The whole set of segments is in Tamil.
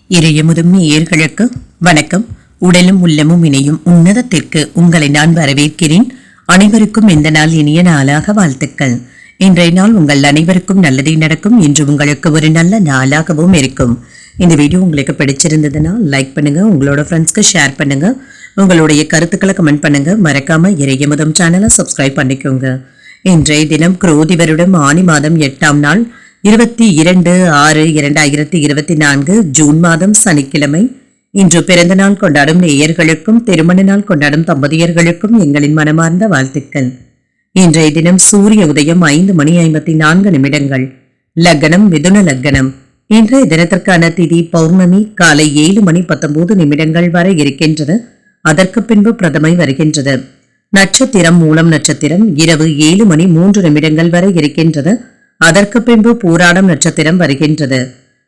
இறையமுதும் நேயர்களுக்கு வணக்கம். உடலும் உள்ளமும் இணையும் உன்னதத்திற்கு உங்களை நான் வரவேற்கிறேன். அனைவருக்கும் இந்த நாள் இனிய நாளாக வாழ்த்துக்கள். இன்றைய நாள் உங்கள் அனைவருக்கும் நல்லதே நடக்கும். இன்று உங்களுக்கு ஒரு நல்ல நாளாகவும் இருக்கும். இந்த வீடியோ உங்களுக்கு பிடிச்சிருந்ததுன்னா லைக் பண்ணுங்க, உங்களோட ஃப்ரெண்ட்ஸ்க்கு ஷேர் பண்ணுங்க, உங்களுடைய கருத்துக்களை கமெண்ட் பண்ணுங்க. மறக்காம இறையமுதம் சேனலை சப்ஸ்கிரைப் பண்ணிக்கோங்க. இன்றைய தினம் குரோதி வருடம் ஆனி மாதம் 8ஆம் நாள் 22/6/2024 ஜூன் மாதம் சனிக்கிழமை. இன்று பிறந்த நாள் கொண்டாடும் நேயர்களுக்கும் திருமண நாள் கொண்டாடும் தம்பதியர்களுக்கும் எங்களின் மனமார்ந்த வாழ்த்துக்கள். இன்றைய தினம் சூரிய உதயம் 5:54. லக்னம் மிதுன லக்னம். இன்றைய தினத்திற்கான திதி பௌர்ணமி காலை 7:19 வரை இருக்கின்றது. அதற்கு பின்பு பிரதமை வருகின்றது. நட்சத்திரம் மூலம் நட்சத்திரம் இரவு 7:03 வரை இருக்கின்றது. அதற்கு பின்பு பூராடம் நட்சத்திரம் வருகின்றது.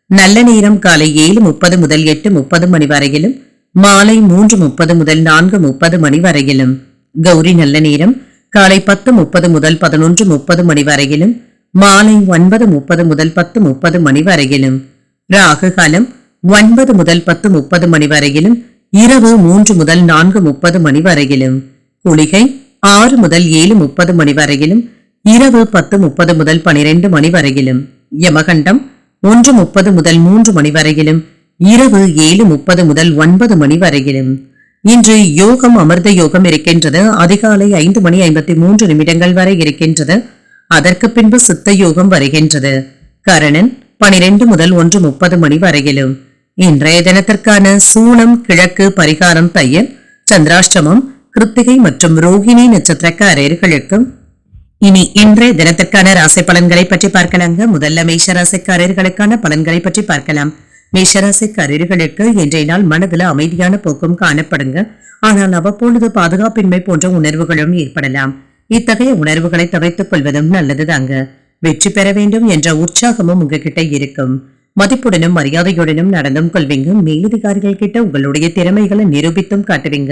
நல்ல நேரம் காலை 7:30 முதல் 8:30 வரையிலும், மாலை 3:30 முதல் 4:30 வரையிலும். கௌரி நல்ல நேரம் காலை 10:30 முதல் 11:30 வரையிலும், மாலை 9:30 முதல் 10:30 வரையிலும். ராகு காலம் 9 முதல் 10:30 வரையிலும், இரவு 3 முதல் 4:30 வரையிலும். குளிகை 6 முதல் 7:30 வரையிலும், இரவு 10:30 முதல் 12 வரையிலும். யமகண்டம் 1:30 முதல் 3 வரையிலும், இரவு 7:30 முதல் 9 வரையிலும். இன்று யோகம் அமிர்த யோகம் இருக்கின்றது. அதிகாலை 5:53 வரை இருக்கின்றது. அதற்கு பின்பு சித்த யோகம் வருகின்றது. கரணன் 12 முதல் 1:30 வரையிலும். இன்றைய தினத்திற்கான சூனம் கிழக்கு, பரிகாரம் தையல். சந்திராஷ்டமம் கிருத்திகை மற்றும் ரோகிணி நட்சத்திரக்காரர்களுக்கும். இனி இன்றைய தினத்திற்கான ராசி பலன்களை பற்றி பார்க்கலாங்க. முதல்ல மேஷராசிக்காரர்களுக்கான பலன்களை பற்றி பார்க்கலாம். மேஷராசிக்காரர்களுக்கு இன்றைய நாள் மனதுல அமைதியான போக்கும் காணப்படுங்க. ஆனால் அவ்வப்பொழுது பாதுகாப்பின்மை போன்ற உணர்வுகளும் ஏற்படலாம். இத்தகைய உணர்வுகளை தவிர்த்துக் கொள்வதும் நல்லதுதாங்க. வெற்றி பெற வேண்டும் என்ற உற்சாகமும் உங்ககிட்ட இருக்கும். மதிப்புடனும் மரியாதையுடனும் நடந்தும் கொள்வீங்க. மேலதிகாரிகள் கிட்ட உங்களுடைய திறமைகளை நிரூபித்தும் காட்டுவீங்க.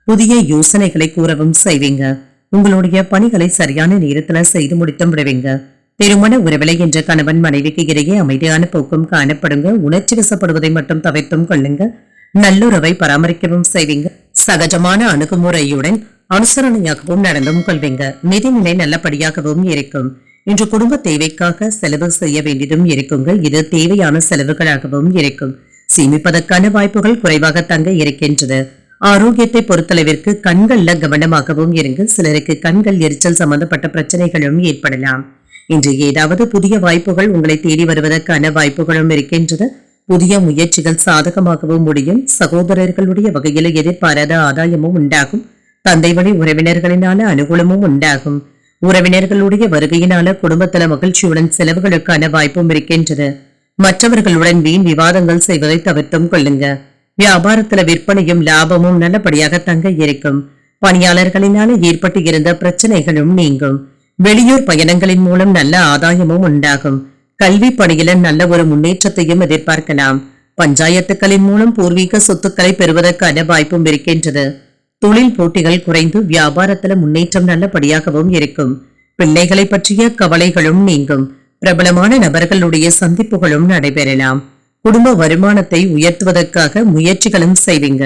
புதிய யோசனைகளை கூறவும் செய்வீங்க. உங்களுடைய பணிகளை சரியான நேரத்துல செய்து முடித்தும் விடுவீங்க. திருமண உறவிலை என்ற கணவன் மனைவிக்கு இடையே அமைதியான போக்கும் காணப்படுங்க. உணர்ச்சி வசப்படுவதை மட்டும் தவிர்த்தும் கொள்ளுங்க. நல்லுறவை பராமரிக்கவும் செய்வீங்க. சகஜமான அணுகுமுறையுடன் அனுசரணையாகவும் நடந்தும் கொள்வீங்க. நிதிநிலை நல்லபடியாகவும் இருக்கும். இன்று குடும்ப தேவைக்காக செலவு செய்ய வேண்டியதும் இருக்குங்க. இது தேவையான செலவுகளாகவும் இருக்கும். சேமிப்பதற்கான வாய்ப்புகள் குறைவாக தங்க இருக்கின்றது. ஆரோக்கியத்தை பொறுத்தளவிற்கு கண்கள்ல கவனமாகவும் இருங்க. சிலருக்கு கண்கள் எரிச்சல் சம்பந்தப்பட்ட பிரச்சனைகளும் ஏற்படலாம். இன்று ஏதாவது புதிய வாய்ப்புகள் உங்களை தேடி வருவதற்கான வாய்ப்புகளும் இருக்கின்றது. புதிய முயற்சிகள் சாதகமாகவும் முடியும். சகோதரர்களுடைய வகையில் எதிர்பாராத ஆதாயமும் உண்டாகும். தந்தை வழி உறவினர்களினால அனுகூலமும் உண்டாகும். உறவினர்களுடைய வருகையினால குடும்பத்தில மகிழ்ச்சியுடன் செலவுகளுக்கான வாய்ப்பும் இருக்கின்றது. மற்றவர்களுடன் வீண் விவாதங்கள் செய்வதை தவிர்த்தும் கொள்ளுங்க. வியாபாரத்துல விற்பனையும் லாபமும் நல்லபடியாக தங்க இருக்கும். பணியாளர்களினால ஏற்பட்டு இருந்த பிரச்சனைகளும் நீங்கும். வெளியூர் பயணங்களின் மூலம் நல்ல ஆதாயமும் உண்டாகும். கல்வி பணியில நல்ல ஒரு முன்னேற்றத்தையும் எதிர்பார்க்கலாம். பஞ்சாயத்துக்களின் மூலம் பூர்வீக சொத்துக்களை பெறுவதற்கான வாய்ப்பும் இருக்கின்றது. தொழில் போட்டிகள் குறைந்து வியாபாரத்துல முன்னேற்றம் நல்லபடியாகவும் இருக்கும். பிள்ளைகளை பற்றிய கவலைகளும் நீங்கும். பிரபலமான நபர்களுடைய சந்திப்புகளும் நடைபெறலாம். குடும்ப வருமானத்தை உயர்த்துவதற்காக முயற்சிகளும் செய்வீங்க.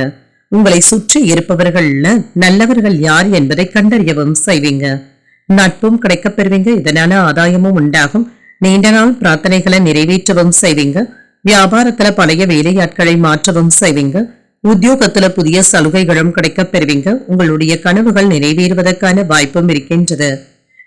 உங்களை சுற்றி இருப்பவர்கள்ல நல்லவர்கள் யார் என்பதை கண்டறியவும் செய்வீங்க. நட்பும் கிடைக்கப் பெறுவீங்க. இதனால ஆதாயமும் உண்டாகும். நீண்ட நாள் பிரார்த்தனைகளை நிறைவேற்றவும் செய்வீங்க. வியாபாரத்துல பழைய வேலையாட்களை மாற்றவும் செய்வீங்க. உத்தியோகத்துல புதிய சலுகைகளும் கிடைக்கப் பெறுவீங்க. உங்களுடைய கனவுகள் நிறைவேறுவதற்கான வாய்ப்பும் இருக்கின்றது.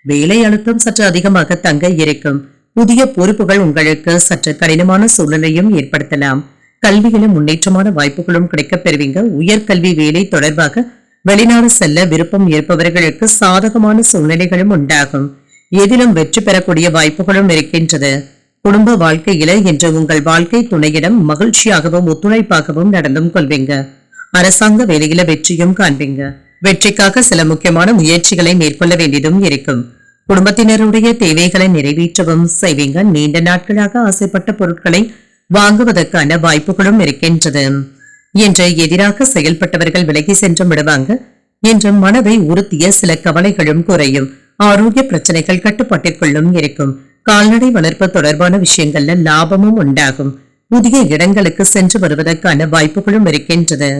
வேலை அழுத்தம் சற்று அதிகமாக தங்க இருக்கும். புதிய பொறுப்புகள் உங்களுக்கு சற்று கடினமான சூழ்நிலையும் ஏற்படுத்தலாம். கல்வியிலும் முன்னேற்றமான வாய்ப்புகளும் கிடைக்கப் பெறுவீங்க. உயர்கல்வி வேலை தொடர்பாக வெளிநாடு செல்ல விருப்பம் இருப்பவர்களுக்கு சாதகமான சூழ்நிலைகளும் உண்டாகும். எதிலும் வெற்றி பெறக்கூடிய வாய்ப்புகளும் இருக்கின்றது. குடும்ப வாழ்க்கையில இன்று உங்கள் வாழ்க்கை துணையிடம் மகிழ்ச்சியாகவும் ஒத்துழைப்பாகவும் நடந்தும் கொள்வீங்க. அரசாங்க வேலையில வெற்றியும் காண்பீங்க. வெற்றிக்காக சில முக்கியமான முயற்சிகளை மேற்கொள்ள வேண்டியதும் இருக்கும். குடும்பத்தினருடைய தேவைகளை நிறைவேற்றவும் செய்வீங்க. நீண்ட நாட்களாக ஆசைப்பட்ட பொருட்களை வாங்குவதற்கான வாய்ப்புகளும் இருக்கின்றது. என்று எதிராக செயல்பட்டவர்கள் விலகி சென்று விடுவாங்க. என்று மனதை உறுத்திய சில கவலைகளும் குறையும். ஆரோக்கிய பிரச்சனைகள் கட்டுப்பாட்டிற்குள்ளும் இருக்கும். கால்நடை வளர்ப்பு தொடர்பான விஷயங்கள்ல லாபமும் உண்டாகும். புதிய இடங்களுக்கு சென்று வருவதற்கான வாய்ப்புகளும் இருக்கின்றது.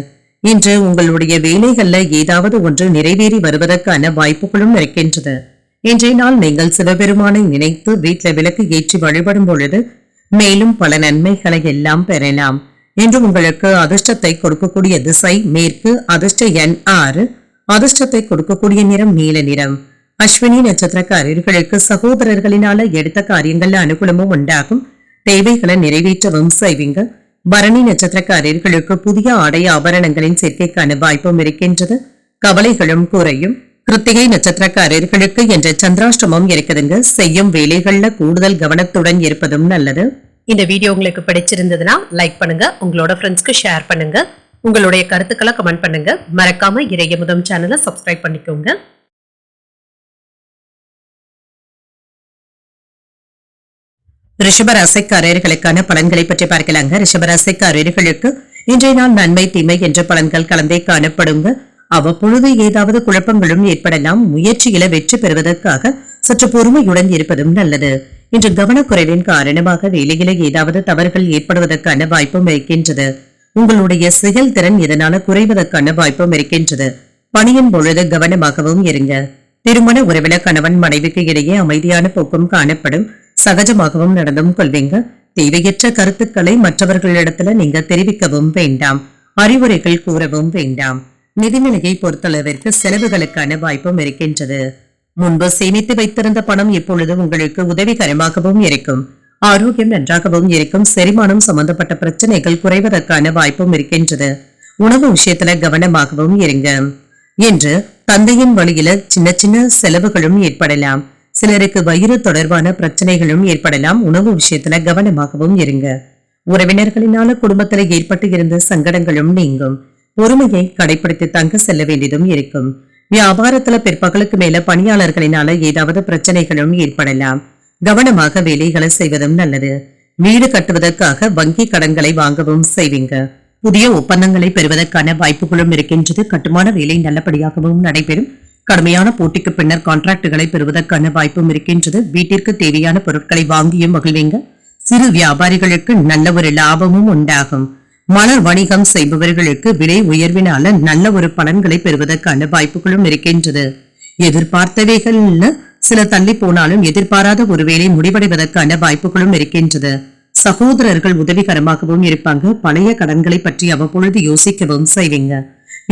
இன்று உங்களுடைய வேலைகள்ல ஏதாவது ஒன்று நிறைவேறி வருவதற்கான வாய்ப்புகளும் இருக்கின்றது. இன்றைய நாள் நீங்கள் சிவபெருமானை நினைத்து வீட்டில் விளக்கு ஏற்றி வழிபடும் பொழுது மேலும் பல நன்மைகளை எல்லாம் பெறலாம். இன்று உங்களுக்கு அதிர்ஷ்டத்தை கொடுக்கக்கூடிய திசை மேற்கு, அதிர்ஷ்ட எண் 6, அதிர்ஷ்டத்தை கொடுக்கக்கூடிய நிறம் நீல நிறம். அஸ்வினி நட்சத்திரக்காரர்களுக்கு சகோதரர்களினால எடுத்த காரியங்கள்ல அனுகூலமும் உண்டாகும், தேவைகளை நிறைவேற்றவும் செய்வீங்க. பரணி நட்சத்திரக்காரர்களுக்கு புதிய ஆடை ஆபரணங்களின் சேர்க்கைக்கான வாய்ப்பும் இருக்கின்றது, கவலைகளும் குறையும். கிருத்திகை நட்சத்திரக்காரர்களுக்கு என்ற சந்திராஷ்டமம் இருக்குதுங்க, செய்யும் வேலைகள்ல கூடுதல் கவனத்துடன் இருப்பதும் நல்லது. இந்த வீடியோ உங்களுக்கு பிடிச்சிருந்ததுன்னா லைக் பண்ணுங்க, உங்களோட ஃப்ரெண்ட்ஸ்க்கு ஷேர் பண்ணுங்க, உங்களுடைய கருத்துக்களை கமெண்ட் பண்ணுங்க. மறக்காம இறையமுதம் சேனலை சப்ஸ்கிரைப் பண்ணிக்கோங்க. ரிஷபராசிக்காரர்களுக்கான பலன்களை பற்றி பார்க்கலாங்க. ரிஷபராசிக்காரர்களுக்கு இன்றைய நாள் நன்மை தீமை என்ற பலன்கள் கலந்தே காணப்படுங்க. அவ்வப்பொழுது ஏதாவது குழப்பங்களும் ஏற்படலாம். முயற்சியில வெற்றி பெறுவதற்காக சற்று பொறுமையுடன் இருப்பதும் நல்லது. இன்று கவனக்குறைவின் காரணமாக வேலையில ஏதாவது தவறுகள் ஏற்படுவதற்கான வாய்ப்பும் இருக்கின்றது. உங்களுடைய செயல்திறன் இதனால குறைவதற்கான வாய்ப்பும் இருக்கின்றது. பணியின் பொழுது கவனமாகவும் இருங்க. திருமண உறவில கணவன் மனைவிக்கு இடையே அமைதியான போக்கும் காணப்படும், சகஜமாகவும் நடந்தும் கொள்வீங்க. தேவையற்ற கருத்துக்களை மற்றவர்களிடத்துல நீங்க தெரிவிக்கவும் வேண்டாம், அறிவுரைகள் கூறவும் வேண்டாம். நிதிநிலையை பொறுத்தளவிற்கு செலவுகளுக்கான வாய்ப்பும் இருக்கின்றது. முன்பு சேமித்து வைத்திருந்த பணம் இப்பொழுது உங்களுக்கு உதவிகரமாகவும் இருக்கும். ஆரோக்கியம் நன்றாகவும் இருக்கும். செரிமானம் சம்பந்தப்பட்ட பிரச்சனைகள் குறைவதற்கான வாய்ப்பும் இருக்கின்றது. உணவு விஷயத்துல கவனமாகவும் இருங்க. என்று தந்தையின் வழியில சின்ன சின்ன செலவுகளும் ஏற்படலாம். சிலருக்கு வயிறு தொடர்பான பிரச்சனைகளும் ஏற்படலாம். உணவு விஷயத்துல கவனமாகவும் இருங்க. உறவினர்களினால குடும்பத்துல ஏற்பட்டு இருந்த சங்கடங்களும் நீங்கும். பொறுமையை கடைபிடித்து தங்க செல்ல வேண்டியதும் இருக்கும். வியாபாரத்துல பிற்பகலுக்கு மேல பணியாளர்களினால ஏதாவது பிரச்சனைகளும் ஏற்படலாம். கவனமாக வேலைகளை செய்வதும் நல்லது. வீடு கட்டுவதற்காக வங்கி கடன்களை வாங்கவும் செய்வீங்க. புதிய ஒப்பந்தங்களை பெறுவதற்கான வாய்ப்புகளும் இருக்கின்றது. கட்டுமான வேலை நல்லபடியாகவும் நடைபெறும். கடுமையான போட்டிக்கு பின்னர் கான்ட்ராக்டுகளை பெறுவதற்கான வாய்ப்பும் இருக்கின்றது. வீட்டிற்கு தேவையான பொருட்களை வாங்கியும் மகிழ்வீங்க. சிறு வியாபாரிகளுக்கு நல்ல ஒரு லாபமும் உண்டாகும். மலர் வணிகம் செய்பவர்களுக்கு விலை உயர்வினால நல்ல ஒரு பலன்களை பெறுவதற்கான வாய்ப்புகளும் இருக்கின்றது. எதிர்பார்த்தவைகள் சில தள்ளி போனாலும் எதிர்பாராத ஒரு வேலை முடிவடைவதற்கான வாய்ப்புகளும் இருக்கின்றது. சகோதரர்கள் உதவிகரமாகவும் இருப்பாங்க. பழைய கடன்களை பற்றி அவ்வப்பொழுது யோசிக்கவும் செய்வீங்க.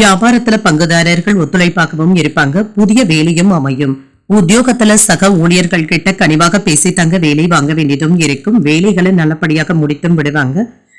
வியாபாரத்துல பங்குதாரர்கள் ஒத்துழைப்பாகவும் இருப்பாங்க. புதிய வேலையும் அமையும். உத்தியோகத்துல சக ஊழியர்கள் கிட்ட கனிவாக பேசி தங்க வேலை வாங்க வேண்டியதும் இருக்கும். வேலைகளை நல்லபடியாக முடித்தும் விடுவாங்க.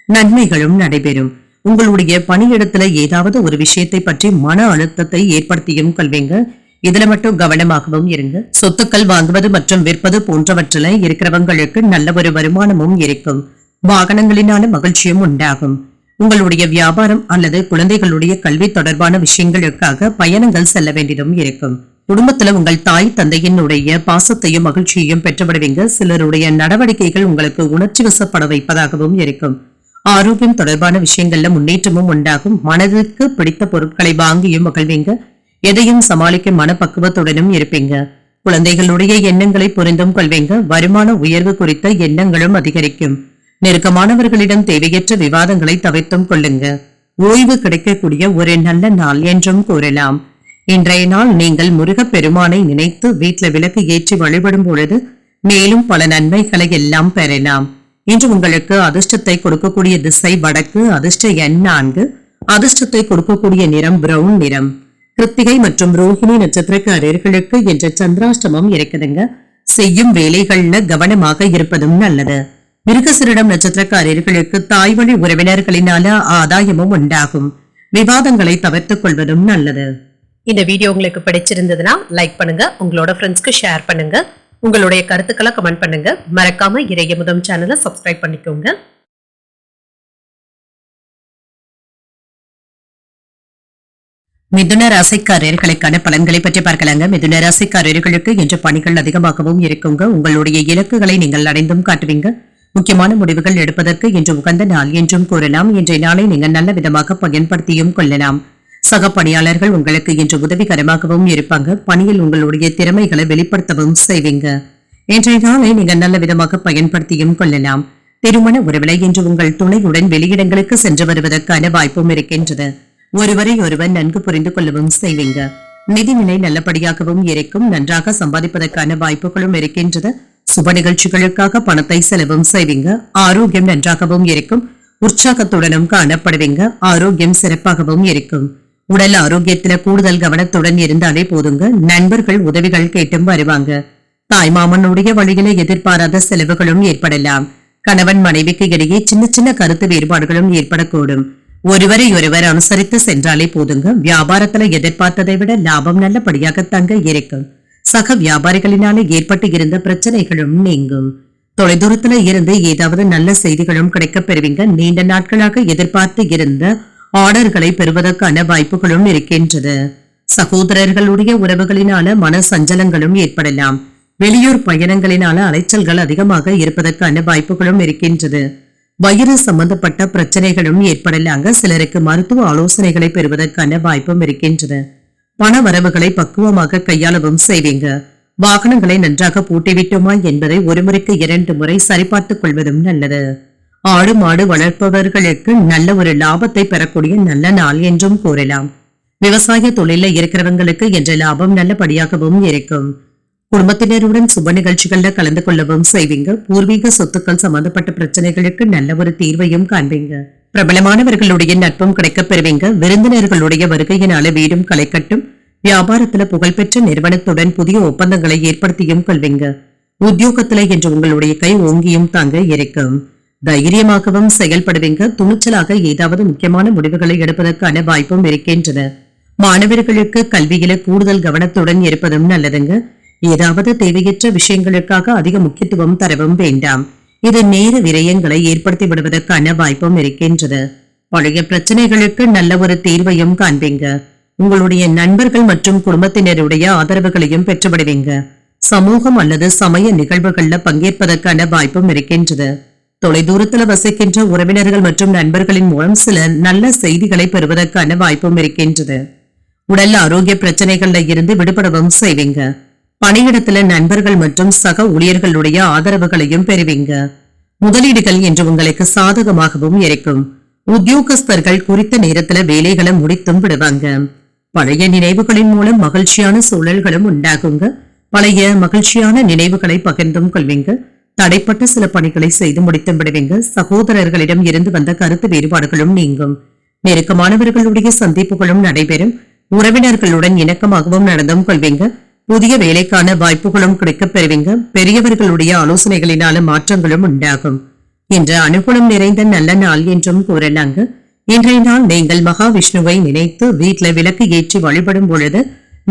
நன்மைகளும் நடைபெறும். உங்களுடைய பணியிடத்துல ஏதாவது ஒரு விஷயத்தை பற்றி மன அழுத்தத்தை ஏற்படுத்தியும் கொள்வீங்க. இதுல மட்டும் கவனமாகவும் இருங்க. சொத்துக்கள் வாங்குவது மற்றும் விற்பது போன்றவற்றில இருக்கிறவங்களுக்கு நல்ல ஒரு வருமானமும் இருக்கும். வாகனங்களினால மகிழ்ச்சியும் உண்டாகும். உங்களுடைய வியாபாரம் அல்லது குழந்தைகளுடைய கல்வி தொடர்பான விஷயங்களுக்காக பயணங்கள் செல்ல வேண்டியதும் இருக்கும். குடும்பத்துல உங்கள் தாய் தந்தையினுடைய பாசத்தையும் மகிழ்ச்சியையும் பெற்றுவிடுவீங்க. சிலருடைய நடவடிக்கைகள் உங்களுக்கு உணர்ச்சி வசப்பட வைப்பதாகவும் இருக்கும். ஆரோக்கியம் தொடர்பான விஷயங்கள்ல முன்னேற்றமும் உண்டாகும். மனதிற்கு பிடித்த பொருட்களை வாங்கியும் மகிழ்வீங்க. எதையும் சமாளிக்கும் மனப்பக்குவத்துடனும் இருப்பீங்க. குழந்தைகளுடைய எண்ணங்களை புரிந்தும் கொள்வீங்க. வருமான உயர்வு குறித்த எண்ணங்களும் அதிகரிக்கும். நெருக்கமானவர்களிடம் தேவையற்ற விவாதங்களை தவிர்த்தும் கொள்ளுங்க. ஓய்வு கிடைக்கக்கூடிய ஒரு நல்ல நாள் என்றும் கூறலாம். இன்றைய நாள் நீங்கள் முருகப்பெருமானை நினைத்து வீட்டுல விளக்கு ஏற்றி வழிபடும் பொழுது மேலும் பல நன்மைகளை எல்லாம் பெறலாம். இன்று உங்களுக்கு அதிர்ஷ்டத்தை கொடுக்கக்கூடிய திசை வடக்கு, அதிர்ஷ்ட எண் 4, அதிர்ஷ்டத்தை கொடுக்கக்கூடிய நிறம் பிரவுன் நிறம். கிருத்திகை மற்றும் ரோஹிணி நட்சத்திரக்காரர்களுக்கு என்ற சந்திராஷ்டமம் இருக்குதுங்க. செய்யும் வேலைகள்ல கவனமாக இருப்பதும் நல்லது. மிருகசீரிடம் நட்சத்திரக்காரர்களுக்கு தாய் வழி உறவினர்களினால ஆதாயமும் உண்டாகும். விவாதங்களை தவிர்த்துக் கொள்வதும் நல்லது. இந்த வீடியோ உங்களுக்கு பிடிச்சிருந்ததுன்னா லைக் பண்ணுங்க, உங்களோட ஃப்ரெண்ட்ஸ்க்கு ஷேர் பண்ணுங்க, உங்களுடைய கருத்துக்களை கமெண்ட் பண்ணுங்க. மறக்காம இறையமுதம் சேனலை சப்ஸ்கிரைப் பண்ணிக்கோங்க. மிதுன ராசிக்காரர்களுக்கான பலன்களை பற்றி பார்க்கலாங்க. மிதுன ராசிக்காரர்களுக்கு இன்று பணிகள் அதிகமாகவும் இருக்குங்க. உங்களுடைய இலக்குகளை நீங்கள் அடைந்தும் காட்டுவீங்க. முக்கியமான முடிவுகள் எடுப்பதற்கு இன்று உகந்த நாள் என்றும் கூறலாம். இன்றைய நாளை நீங்கள் நல்ல விதமாக பயன்படுத்தியும் கொள்ளலாம். சக பணியாளர்கள் உங்களுக்கு இன்று உதவிகரமாகவும் இருப்பாங்க. பணியில் உங்களுடைய திறமைகளை வெளிப்படுத்தவும் செய்வீங்க. இன்றைய நாளை நீங்கள் நல்ல விதமாக பயன்படுத்தியும் கொள்ளலாம். திருமண உறவிலை என்று உங்கள் துணையுடன் வெளியிடங்களுக்கு சென்று வருவதற்கான வாய்ப்பும் இருக்கின்றது. ஒருவரை ஒருவர் நன்கு புரிந்து கொள்ளவும் செய்வீங்க. நிதிநிலை நல்லபடியாகவும் இருக்கும். நன்றாக சம்பாதிப்பதற்கான வாய்ப்புகளும் இருக்கின்றது. சுப நிகழ்ச்சிகளுக்காக பணத்தை செலவும் செய்வீங்க. ஆரோக்கியம் நன்றாகவும் இருக்கும். உற்சாகத்துடனும் காணப்படுவீங்க. ஆரோக்கியம் சிறப்பாகவும் இருக்கும். உடல் ஆரோக்கியத்துல கூடுதல் கவனத்துடன் இருந்தாலே போதுங்க. நண்பர்கள் உதவிகள் கேட்டும் வருவாங்க. தாய்மாமனுடைய வழியில எதிர்பாராத செலவுகளும் ஏற்படலாம். கணவன் மனைவிக்கு இடையே சின்ன சின்ன கருத்து வேறுபாடுகளும் ஏற்படக்கூடும். ஒருவரை ஒருவர் அனுசரித்து சென்றாலே போதுங்க. வியாபாரத்துல எதிர்பார்த்ததை விட லாபம் நல்லபடியாக தங்க இருக்கும். சக வியாபாரிகளினால ஏற்பட்டு இருந்த பிரச்சனைகளும் நீங்கும். தொலைதூரத்துல இருந்து ஏதாவது நல்ல செய்திகளும் கிடைக்கப் பெறுவீங்க. நீண்ட நாட்களாக எதிர்பார்த்து இருந்த ஆர்டர்களை பெறுவதற்கான வாய்ப்புகளும் இருக்கின்றது. சகோதரர்களுடைய உறவுகளினால மன சஞ்சலங்களும் ஏற்படலாம். வெளியூர் பயணங்களினால அலைச்சல்கள் அதிகமாக இருப்பதற்கான வாய்ப்புகளும் இருக்கின்றது. வயிறு சம்பந்தப்பட்ட பிரச்சனைகளும் ஏற்படலாங்க. சிலருக்கு மருத்துவ ஆலோசனைகளை பெறுவதற்கான வாய்ப்பும் இருக்கின்றது. பண வரவுகளை பக்குவமாக கையாளவும் செய்வீங்க. வாகனங்களை நன்றாக பூட்டிவிட்டோமா என்பதை ஒரு முறைக்கு 2 முறை சரிபார்த்துக் கொள்வதும் நல்லது. ஆடு மாடு வளர்ப்பவர்களுக்கு நல்ல ஒரு லாபத்தை பெறக்கூடிய நல்ல நாள் என்றும் கூறலாம். விவசாய தொழில இருக்கிறவங்களுக்கு என்ற லாபம் நல்லபடியாகவும் இருக்கும். குடும்பத்தினருடன் சுப நிகழ்ச்சிகள்ல கலந்து கொள்ளவும் செய்வீங்க. பூர்வீக சொத்துக்கள் சம்பந்தப்பட்ட பிரச்சனைகளுக்கு நல்ல ஒரு தீர்வையும் காண்பீங்க. பிரபலமானவர்களுடைய நட்பும் கிடைக்கப் பெறுவீங்க. விருந்தினர்களுடைய வருகையினால வீடும் களை கட்டும். வியாபாரத்துல புகழ்பெற்ற நிறுவனத்துடன் புதிய ஒப்பந்தங்களை ஏற்படுத்தியும் கொள்வீங்க. உத்தியோகத்துல என்று உங்களுடைய கை ஓங்கியும் தாங்க இருக்கும். தைரியமாகவும் செயல்படுவீங்க. துணிச்சலாக ஏதாவது முக்கியமான முடிவுகளை எடுப்பதற்கான வாய்ப்பும் இருக்கின்றன. மாணவர்களுக்கு கல்வியில கூடுதல் கவனத்துடன் இருப்பதும் நல்லதுங்க. ஏதாவது தேவையற்ற விஷயங்களுக்காக அதிக முக்கியத்துவம் தரவும் வேண்டாம். இது நேர விரயங்களை ஏற்படுத்தி விடுவதற்கான வாய்ப்பும் இருக்கின்றது. பழைய பிரச்சனைகளுக்கு நல்ல ஒரு தீர்வையும் காண்பீங்க. உங்களுடைய நண்பர்கள் மற்றும் குடும்பத்தினருடைய ஆதரவுகளையும் பெற்றுவிடுவீங்க. சமூகம் அல்லது சமய நிகழ்வுகள்ல பங்கேற்பதற்கான வாய்ப்பும் இருக்கின்றது. தொலைதூரத்துல வசிக்கின்ற உறவினர்கள் மற்றும் நண்பர்களின் மூலம் சில நல்ல செய்திகளை பெறுவதற்கான வாய்ப்பும் இருக்கின்றது. உடல் ஆரோக்கிய பிரச்சனைகள்ல இருந்து விடுபடவும் செய்வீங்க. பணியிடத்துல நண்பர்கள் மற்றும் சக ஊழியர்களுடைய ஆதரவுகளையும் பெறுவீங்க. முதலீடுகள் என்று உங்களுக்கு சாதகமாகவும் இருக்கும். உத்தியோகஸ்தர்கள் குறித்த நேரத்துல வேலைகளை முடித்தும் விடுவாங்க. பழைய நினைவுகளின் மூலம் மகிழ்ச்சியான சூழல்களும் உண்டாகுங்க. பழைய மகிழ்ச்சியான நினைவுகளை பகிர்ந்தும் கொள்வீங்க. தடைப்பட்ட சில பணிகளை செய்து முடித்தும் விடுவீங்க. சகோதரர்களிடம் இருந்து வந்த கருத்து வேறுபாடுகளும் நீங்கும். நெருக்கமானவர்களுடைய சந்திப்புகளும் நடைபெறும். உறவினர்களுடன் இணக்கமாகவும் நடந்தும் கொள்வீங்க. புதிய வேலைக்கான வாய்ப்புகளும் கிடைக்கப் பெறுவீங்க. பெரியவர்களுடைய ஆலோசனைகளினால மாற்றங்களும் உண்டாகும். இன்று அனுகூலம் நிறைந்த நல்ல நாள் என்றும் கூறலாங்க. இன்றைய நாள் நீங்கள் மகாவிஷ்ணுவை நினைத்து வீட்டுல விளக்கு ஏற்றி வழிபடும் பொழுது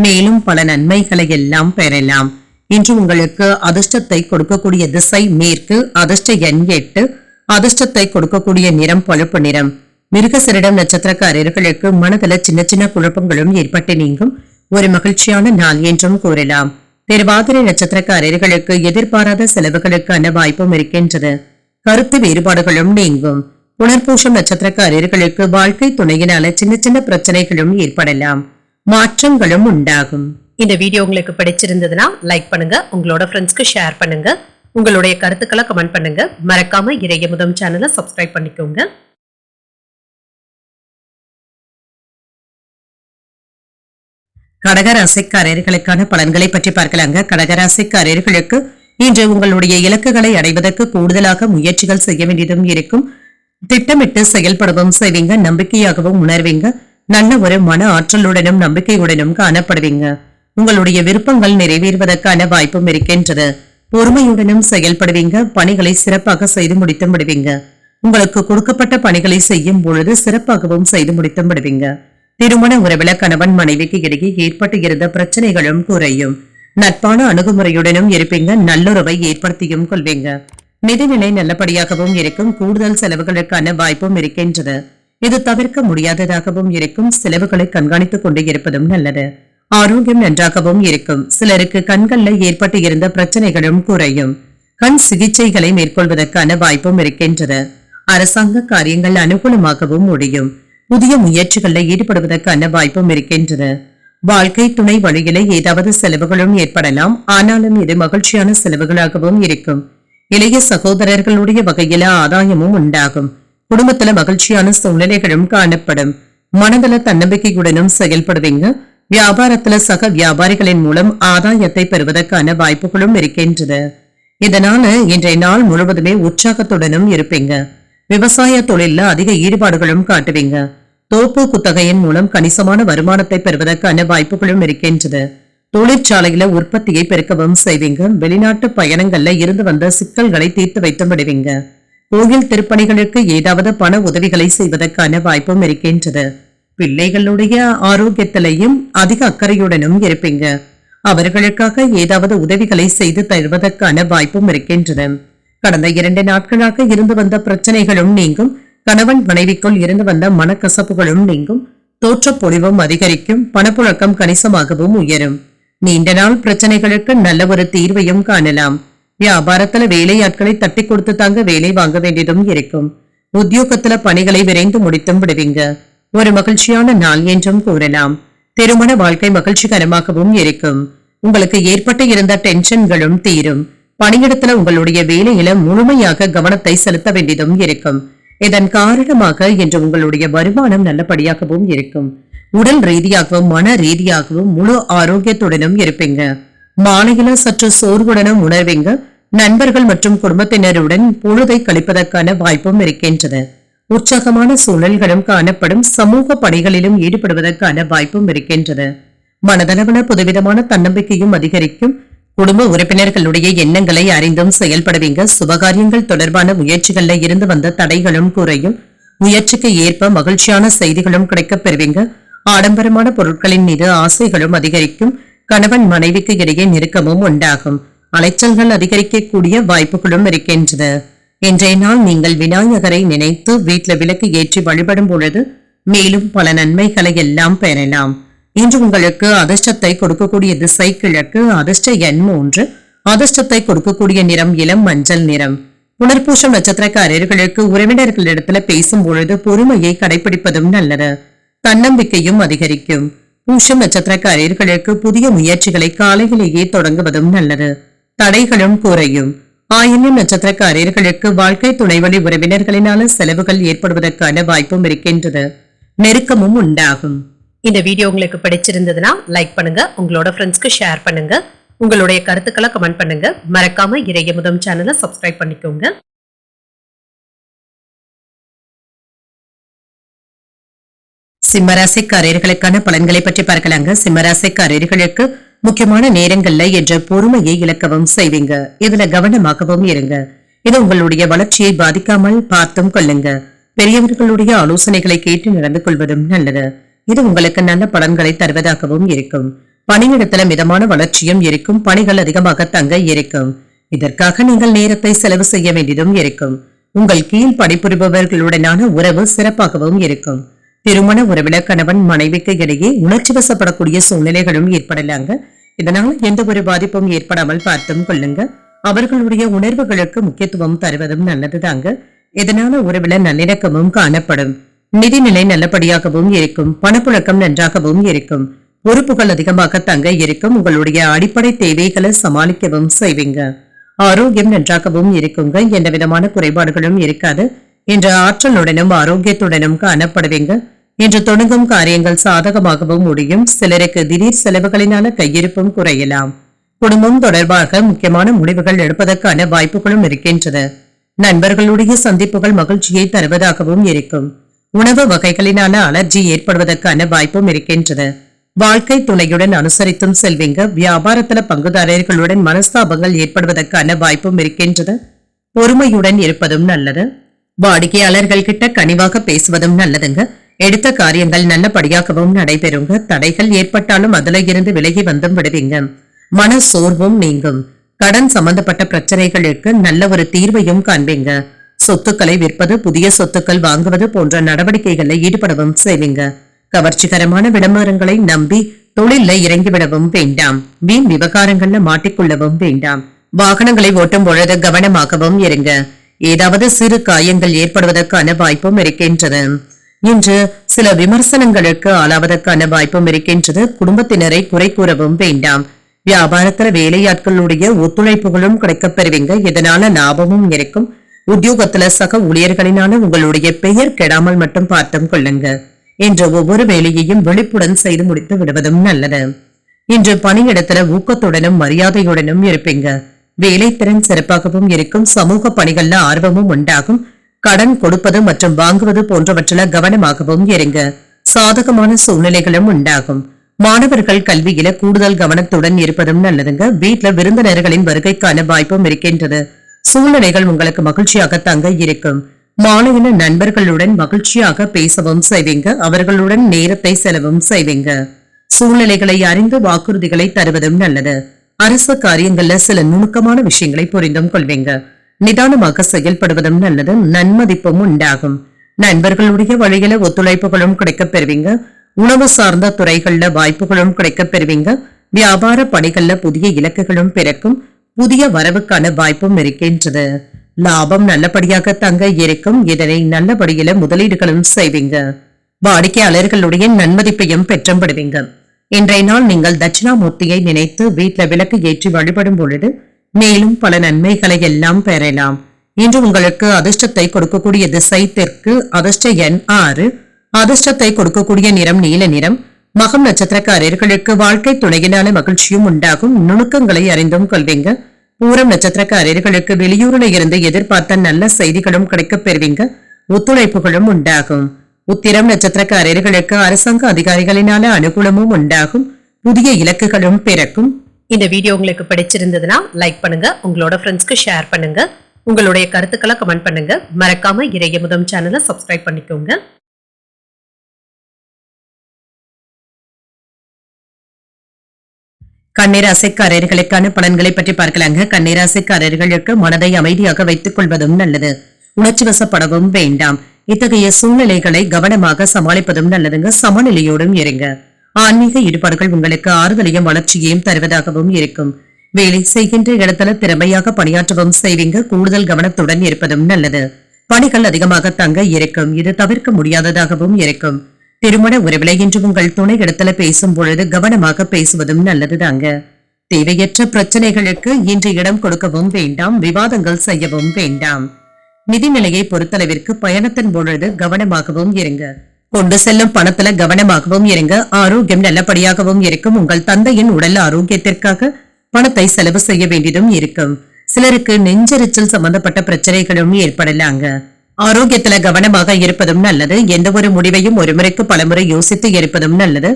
மேலும் பல நன்மைகளை எல்லாம் பெறலாம். இன்று உங்களுக்கு அதிர்ஷ்டத்தை கொடுக்கக்கூடிய திசை மேற்கு. அதிர்ஷ்ட எண் 8. அதிர்ஷ்டத்தை கொடுக்கக்கூடிய நிறம் பழுப்பு நிறம். மிருகசரிடம் நட்சத்திரக்காரர்களுக்கு மனதில சின்ன சின்ன குழப்பங்களும் ஏற்பட்டு நீங்கும். ஒரு மகிழ்ச்சியான நாள் என்றும் கூறலாம். திருவாதிரை நட்சத்திரக்காரர்களுக்கு எதிர்பாராத செலவுகளுக்கான வாய்ப்பும் இருக்கின்றது. கருத்து வேறுபாடுகளும் நீங்கும். புனர்பூசம் நட்சத்திரக்காரர்களுக்கு வாழ்க்கை துணையினால சின்ன சின்ன பிரச்சனைகளும் ஏற்படலாம். மாற்றங்களும் உண்டாகும். இந்த வீடியோ உங்களுக்கு பிடிச்சிருந்ததுன்னா லைக் பண்ணுங்க. உங்களோட ஃப்ரெண்ட்ஸ்க்கு ஷேர் பண்ணுங்க. உங்களுடைய கருத்துக்களை கமெண்ட் பண்ணுங்க. மறக்காம இறையமுதம் சேனலை சப்ஸ்கிரைப் பண்ணிக்கோங்க. கடகராசிக்காரர்களுக்கான பலன்களை பற்றி பார்க்கலாங்க. கடகராசிக்காரர்களுக்கு இன்று உங்களுடைய இலக்குகளை அடைவதற்கு கூடுதலாக முயற்சிகள் செய்ய வேண்டியதும் இருக்கும். திட்டமிட்டு செயல்படவும் செய்வீங்க. நம்பிக்கையாகவும் உணர்வீங்க. நல்ல ஒரு மன ஆற்றலுடனும் நம்பிக்கையுடனும் காணப்படுவீங்க. உங்களுடைய விருப்பங்கள் நிறைவேறுவதற்கான வாய்ப்பும் இருக்கின்றது. பொறுமையுடனும் செயல்படுவீங்க. பணிகளை சிறப்பாக செய்து முடித்தும் விடுவீங்க. உங்களுக்கு கொடுக்கப்பட்ட பணிகளை செய்யும் பொழுது சிறப்பாகவும் செய்து முடித்தும் விடுவீங்க. திருமண உறவில கணவன் மனைவிக்கு இடையே ஏற்பட்டு இருந்த பிரச்சனைகளும் குறையும். நட்பான அணுகுமுறையுடனும் இருப்பீங்க. நல்லுறவை ஏற்படுத்தியும் கொள்வீங்க. நிதிநிலை நல்லபடியாகவும் இருக்கும். கூடுதல் செலவுகளுக்கான வாய்ப்பும் இருக்கின்றது. இது தவிர்க்க முடியாததாகவும் இருக்கும். செலவுகளை கண்காணித்துக் கொண்டு இருப்பதும் நல்லது. ஆரோக்கியம் நன்றாகவும் இருக்கும். சிலருக்கு கண்கள்ல ஏற்பட்டு இருந்த பிரச்சனைகளும் குறையும். கண் சிகிச்சைகளை மேற்கொள்வதற்கான வாய்ப்பும் இருக்கின்றது. அரசாங்க காரியங்கள் அனுகூலமாகவும் முடியும். புதிய முயற்சிகளில் ஈடுபடுவதற்கான வாய்ப்பும் இருக்கின்றது. வாழ்க்கை துணை வழியில ஏதாவது செலவுகளும் ஏற்படலாம். ஆனாலும் இது மகிழ்ச்சியான செலவுகளாகவும் இருக்கும். இளைய சகோதரர்களுடைய வகையில ஆதாயமும் உண்டாகும். குடும்பத்துல மகிழ்ச்சியான சூழ்நிலைகளும் காணப்படும். மனதள தன்னம்பிக்கையுடனும் செயல்படுவீங்க. வியாபாரத்துல சக வியாபாரிகளின் மூலம் ஆதாயத்தை பெறுவதற்கான வாய்ப்புகளும் இருக்கின்றது. இதனால இன்றைய நாள் முழுவதுமே உற்சாகத்துடனும் இருப்பீங்க. விவசாய தொழில அதிக ஈடுபாடுகளும் காட்டுவீங்க. தோப்பு குத்தகையின் மூலம் கணிசமான வருமானத்தை பெறுவதற்கான வாய்ப்புகளும் இருக்கின்றது. தொழிற்சாலையில உற்பத்தியை பெருக்கவும் செய்வீங்க. வெளிநாட்டு பயணங்கள்ல இருந்து வந்த சிக்கல்களை தீர்த்து வைத்து விடுவீங்க. கோயில் திருப்பணிகளுக்கு ஏதாவது பண உதவிகளை செய்வதற்கான வாய்ப்பும் இருக்கின்றது. பிள்ளைகளுடைய ஆரோக்கியத்திலையும் அதிக அக்கறையுடனும் இருப்பீங்க. அவர்களுக்காக ஏதாவது உதவிகளை செய்து தருவதற்கான வாய்ப்பும் இருக்கின்றது. கடந்த 2 நாட்களாக இருந்து வந்த பிரச்சனைகளும் நீங்கும். கணவன் மனைவிக்குள் இருந்து வந்த மனக்கசப்புகளும் நீங்கும். தோற்றப்பொழிவும் அதிகரிக்கும். பணப்புழக்கம் கணிசமாகவும் உயரும். நீண்ட நாள் பிரச்சனைகளுக்கு நல்ல ஒரு தீர்வையும் காணலாம். வியாபாரத்துல வேலையாட்களை தட்டி கொடுத்து தாங்க வேலை வாங்க வேண்டியதும் இருக்கும். உத்தியோகத்துல பணிகளை விரைந்து முடித்தும் விடுவீங்க. ஒரு மகிழ்ச்சியான நாள் என்றும் கூறலாம். திருமண வாழ்க்கை மகிழ்ச்சிகரமாகவும் இருக்கும். உங்களுக்கு ஏற்பட்டு இருந்த டென்ஷன்களும் தீரும். பணியிடத்துல உங்களுடைய வேலையில முழுமையாக கவனத்தை செலுத்த வேண்டியதும் இருக்கும். இதன் காரணமாக இன்று உங்களுடைய வருமானம் நல்லபடியாகவும் இருக்கும். உடல் ரீதியாகவும் மன ரீதியாகவும் முழு ஆரோக்கியத்துடனும் இருப்பீங்க. மாலையில சற்று சோர்வுடனும் உணர்வீங்க. நண்பர்கள் மற்றும் குடும்பத்தினருடன் பொழுதை கழிப்பதற்கான வாய்ப்பும் இருக்கின்றது. உற்சாகமான சூழல்களும் காணப்படும். சமூக பணிகளிலும் ஈடுபடுவதற்கான வாய்ப்பும் இருக்கின்றது. மனதளவுல புதுவிதமான தன்னம்பிக்கையும் அதிகரிக்கும். குடும்ப உறுப்பினர்களுடைய எண்ணங்களை அறிந்தும் செயல்படுவீங்க. சுபகாரியங்கள் தொடர்பான முயற்சிகள்ல இருந்து வந்த தடைகளும் குறையும். முயற்சிக்கு ஏற்ப மகிழ்ச்சியான செய்திகளும் கிடைக்கப் பெறுவீங்க. ஆடம்பரமான பொருட்களின் மீது ஆசைகளும் அதிகரிக்கும். கணவன் மனைவிக்கு இடையே நெருக்கமும் உண்டாகும். அலைச்சல்கள் அதிகரிக்கக்கூடிய வாய்ப்புகளும் இருக்கின்றது. இன்றைய நாள் நீங்கள் விநாயகரை நினைத்து வீட்டில் விளக்கு ஏற்றி வழிபடும் பொழுது மேலும் பல நன்மைகளை எல்லாம் பெறலாம். இன்று உங்களுக்கு அதிர்ஷ்டத்தை கொடுக்கக்கூடிய திசை கிழக்கு. அதிர்ஷ்ட எண் 3. அதிர்ஷ்டத்தை கொடுக்கக்கூடிய நிறம் இளம் மஞ்சள் நிறம். புனர்பூசம் நட்சத்திரக்காரர்களுக்கு உறவினர்களிடத்துல பேசும் பொழுது பொறுமையை கடைபிடிப்பதும் நல்லது. தன்னம்பிக்கையும் அதிகரிக்கும். பூசம் நட்சத்திரக்காரர்களுக்கு புதிய முயற்சிகளை காலையிலேயே தொடங்குவதும் நல்லது. தடைகளும் குறையும். ஆயில்யம் நட்சத்திரக்காரர்களுக்கு வாழ்க்கை துணைவழி உறவினர்களினால செலவுகள் ஏற்படுவதற்கான வாய்ப்பும் இருக்கின்றது. நெருக்கமும் உண்டாகும். இந்த வீடியோ உங்களுக்கு பிடிச்சிருந்ததுன்னா லைக் பண்ணுங்க, உங்களோட ஃப்ரெண்ட்ஸ்க்கு ஷேர் பண்ணுங்க, உங்களுடைய கருத்துக்களை கமெண்ட் பண்ணுங்க. மறக்காம இறையமுதம் சேனலை சப்ஸ்கிரைப் பண்ணிக்கோங்க. சிம்மராசிக்காரர்களுக்கான பலன்களை பற்றி பார்க்கலாங்க. சிம்மராசிக்காரர்களுக்கு முக்கியமான நேரங்கள்ல என்ற பொறுமையை இழக்கவும் செய்வீங்க. இதுல கவனமாகவும் இருங்க. இது உங்களுடைய வளர்ச்சியை பாதிக்காமல் பார்த்தும் கொள்ளுங்க. பெரியவர்களுடைய ஆலோசனைகளை கேட்டு நடந்து கொள்வதும் நல்லது. இது உங்களுக்கு நல்ல பலன்களை தருவதாகவும் இருக்கும். பணியிடத்துல மிதமான வளர்ச்சியும் இருக்கும். பணிகள் அதிகமாக தங்க இருக்கும். இதற்காக நீங்கள் நேரத்தை செலவு செய்ய வேண்டியதும் இருக்கும். உங்கள் கீழ் பணிபுரிபவர்களுடனான உறவு சிறப்பாகவும் இருக்கும். திருமண உறவில கணவன் மனைவிக்கு இடையே உணர்ச்சி வசப்படக்கூடிய சூழ்நிலைகளும் ஏற்படலாங்க. இதனால் எந்த ஒரு பாதிப்பும் ஏற்படாமல் பார்த்தும் கொள்ளுங்க. அவர்களுடைய உணர்வுகளுக்கு முக்கியத்துவம் தருவதும் நல்லதுதாங்க. இதனால உறவில நல்லிணக்கமும் காணப்படும். நிதிநிலை நல்லபடியாகவும் இருக்கும். பணப்புழக்கம் நன்றாகவும் இருக்கும். பொறுப்புகள் அதிகமாக தங்க இருக்கும். உங்களுடைய அடிப்படை தேவைகளை சமாளிக்கவும் செய்வீங்க. ஆரோக்கியம் நன்றாகவும் இருக்குங்க. எந்த விதமான குறைபாடுகளும் இருக்காது. என்ற ஆற்றலுடனும் ஆரோக்கியத்துடனும் காணப்படுவீங்க. இன்று தொடங்கும் காரியங்கள் சாதகமாகவும் முடியும். சிலருக்கு திடீர் செலவுகளினால கையிருப்பும் குறையலாம். குடும்பம் தொடர்பாக முக்கியமான முடிவுகள் எடுப்பதற்கான வாய்ப்புகளும் இருக்கின்றது. நண்பர்களுடைய சந்திப்புகள் மகிழ்ச்சியை தருவதாகவும் இருக்கும். உணவு வகைகளினால அலர்ஜி ஏற்படுவதற்கான வாய்ப்பும் இருக்கின்றது. வாழ்க்கை துணையுடன் அனுசரித்தும் செல்வீங்க. வியாபாரத்துல பங்குதாரர்களுடன் மனஸ்தாபங்கள் ஏற்படுவதற்கான வாய்ப்பும் இருக்கின்றது. பொறுமையுடன் இருப்பதும் நல்லது. வாடிக்கையாளர்கள் கிட்ட கனிவாக பேசுவதும் நல்லதுங்க. எடுத்த காரியங்கள் நல்லபடியாகவும் நடைபெறுங்க. தடைகள் ஏற்பட்டாலும் அதுல இருந்து விலகி வந்தும் விடுவீங்க. மன சோர்வும் நீங்கும். கடன் சம்பந்தப்பட்ட பிரச்சனைகளுக்கு நல்ல ஒரு தீர்வையும் காண்பீங்க. சொத்துக்களை விற்பது, புதிய சொத்துக்கள் வாங்குவது போன்ற நடவடிக்கைகளில் ஈடுபடவும் செய்வீங்க. கவர்ச்சிகரமான விளம்பரங்களை நம்பி தொழில இறங்கிவிடவும் வேண்டாம். வீண் விவகாரங்கள்ல மாட்டிக்கொள்ளவும் வேண்டாம். வாகனங்களை ஓட்டும் பொழுது கவனமாகவும் இருங்க. ஏதாவது சிறு காயங்கள் ஏற்படுவதற்கான வாய்ப்பும் இருக்கின்றது. இன்று சில விமர்சனங்களுக்கு ஆளாவதற்கான வாய்ப்பும் இருக்கின்றது. குடும்பத்தினரை குறை கூறவும் வேண்டாம். வியாபாரத்துல வேலையாட்களுடைய ஒத்துழைப்புகளும் கிடைக்கப் பெறுவீங்க. இதனால லாபமும் இருக்கும். உத்தியோகத்துல சக ஊழியர்களினால உங்களுடைய பெயர் கெடாமல் மட்டும் பார்த்தும் கொள்ளுங்க. இன்று ஒவ்வொரு வேலையையும் விழிப்புடன் செய்து முடித்து விடுவதும் நல்லது. இன்று பணியிடத்துல ஊக்கத்துடனும் மரியாதையுடனும் இருப்பீங்க. வேலைத்திறன் சிறப்பாகவும் இருக்கும். சமூக பணிகள்ல ஆர்வமும் உண்டாகும். கடன் கொடுப்பது மற்றும் வாங்குவது போன்றவற்றில கவனமாகவும் இருங்க. சாதகமான சூழ்நிலைகளும் உண்டாகும். மாணவர்கள் கல்வியில கூடுதல் கவனத்துடன் இருப்பதும் நல்லதுங்க. வீட்டுல விருந்தினர்களின் வருகைக்கான வாய்ப்பும் இருக்கின்றது. சூழ்நிலைகள் உங்களுக்கு மகிழ்ச்சியாக தங்க இருக்கும். மாலையில நண்பர்களுடன் மகிழ்ச்சியாக பேசவும் செய்வீங்க. அவர்களுடன் நேரத்தை செலவும் செய்வீங்க. சூழ்நிலைகளை அறிந்து வாக்குறுதிகளை தருவதும் நல்லது. அரசு காரியங்கள்ல சில நுணுக்கமான விஷயங்களை புரிந்தும் கொள்வீங்க. நிதானமாக செயல்படுவதும் நல்லது. நன்மதிப்பும் உண்டாகும். நண்பர்களுடைய வழியில ஒத்துழைப்புகளும் கிடைக்கப் பெறுவீங்க. உணவு சார்ந்த துறைகள்ல வாய்ப்புகளும் கிடைக்கப் பெறுவீங்க. வியாபார பணிகள்ல புதிய இலக்குகளும் பிறக்கும். புதிய வரவுக்கான வாய்ப்பும் இருக்கின்றது. லாபம் நல்லபடியாக தங்க இருக்கும். இதனை நல்லபடியில முதலீடுகளும் செய்வீங்க. வாடிக்கையாளர்களுடைய நன்மதிப்பையும் பெற்றப்படுவீங்க. இன்றைய நாள் நீங்கள் தட்சிணாமூர்த்தியை நினைத்து வீட்டுல விளக்கு ஏற்றி வழிபடும் பொழுது மேலும் பல நன்மைகளை எல்லாம் பெறலாம். இன்று உங்களுக்கு அதிர்ஷ்டத்தை கொடுக்கக்கூடிய திசை தெற்கு. அதிர்ஷ்ட எண் 6. அதிர்ஷ்டத்தை கொடுக்கக்கூடிய நிறம் நீல நிறம். மகம் நட்சத்திரக்காரர்களுக்கு வாழ்க்கை துணையினால மகிழ்ச்சியும் உண்டாகும். நுணுக்கங்களை அறிந்தும் கொள்வீங்க. பூரம் நட்சத்திரக்காரர்களுக்கு வெளியூரில் இருந்து எதிர்பார்த்த நல்ல செய்திகளும் கிடைக்கப் பெறுவீங்க. ஒத்துழைப்புகளும் உண்டாகும். உத்திரம் நட்சத்திரக்காரர்களுக்கு அரசாங்க அதிகாரிகளினால அனுகூலமும் உண்டாகும். புதிய இலக்குகளும் பிறக்கும். இந்த வீடியோ உங்களுக்கு பிடிச்சிருந்ததுன்னா லைக் பண்ணுங்க, உங்களோட ஃப்ரெண்ட்ஸ்க்கு ஷேர் பண்ணுங்க, உங்களுடைய கருத்துக்களை கமெண்ட் பண்ணுங்க. மறக்காம இறையமுதம் சேனலை சப்ஸ்கிரைப் பண்ணிக்கோங்க. கன்னிராசிக்காரர்களுக்கான பலன்களை பற்றி பார்க்கலாங்க. கன்னிராசிக்காரர்களுக்கு மனதை அமைதியாக வைத்துக் கொள்வதும் நல்லது. உணர்ச்சி வசப்படவும் வேண்டாம். இத்தகைய சூழ்நிலைகளை கவனமாக சமாளிப்பதும் நல்லதுங்க. சமநிலையோடும் இருங்க. ஆன்மீக ஈடுபாடுகள் உங்களுக்கு ஆறுதலையும் வளர்ச்சியையும் தருவதாகவும் இருக்கும். வேலை செய்கின்ற இடத்துல திறமையாக பணியாற்றவும் செய்வீங்க. கூடுதல் கவனத்துடன் இருப்பதும் நல்லது. பணிகள் அதிகமாக தங்க இருக்கும். இது தவிர்க்க முடியாததாகவும் இருக்கும். திருமண உறவிலை இன்று உங்கள் துணை இடத்துல பேசும் பொழுது கவனமாக பேசுவதும் நல்லதுதாங்க. தேவையற்ற பிரச்சனைகளுக்கு இன்று இடம் கொடுக்கவும் வேண்டாம். விவாதங்கள் செய்யவும் வேண்டாம். நிதிநிலையை பொறுத்தளவிற்கு பயணத்தின் பொழுது கவனமாகவும் இருங்க. கொண்டு செல்லும் பணத்துல கவனமாகவும் இருங்க. ஆரோக்கியம் நல்லபடியாகவும் இருக்கும். உங்கள் தந்தையின் உடல் ஆரோக்கியத்திற்காக பணத்தை செலவு செய்ய வேண்டியதும் இருக்கும். சிலருக்கு நெஞ்செரிச்சல் சம்பந்தப்பட்ட பிரச்சனைகளும் ஏற்படலாங்க. ஆரோக்கியத்துல கவனமாக இருப்பதும் நல்லது. எந்த ஒரு முடிவையும் ஒரு முறைக்கு பலமுறை யோசித்து இருப்பதும் நல்லது.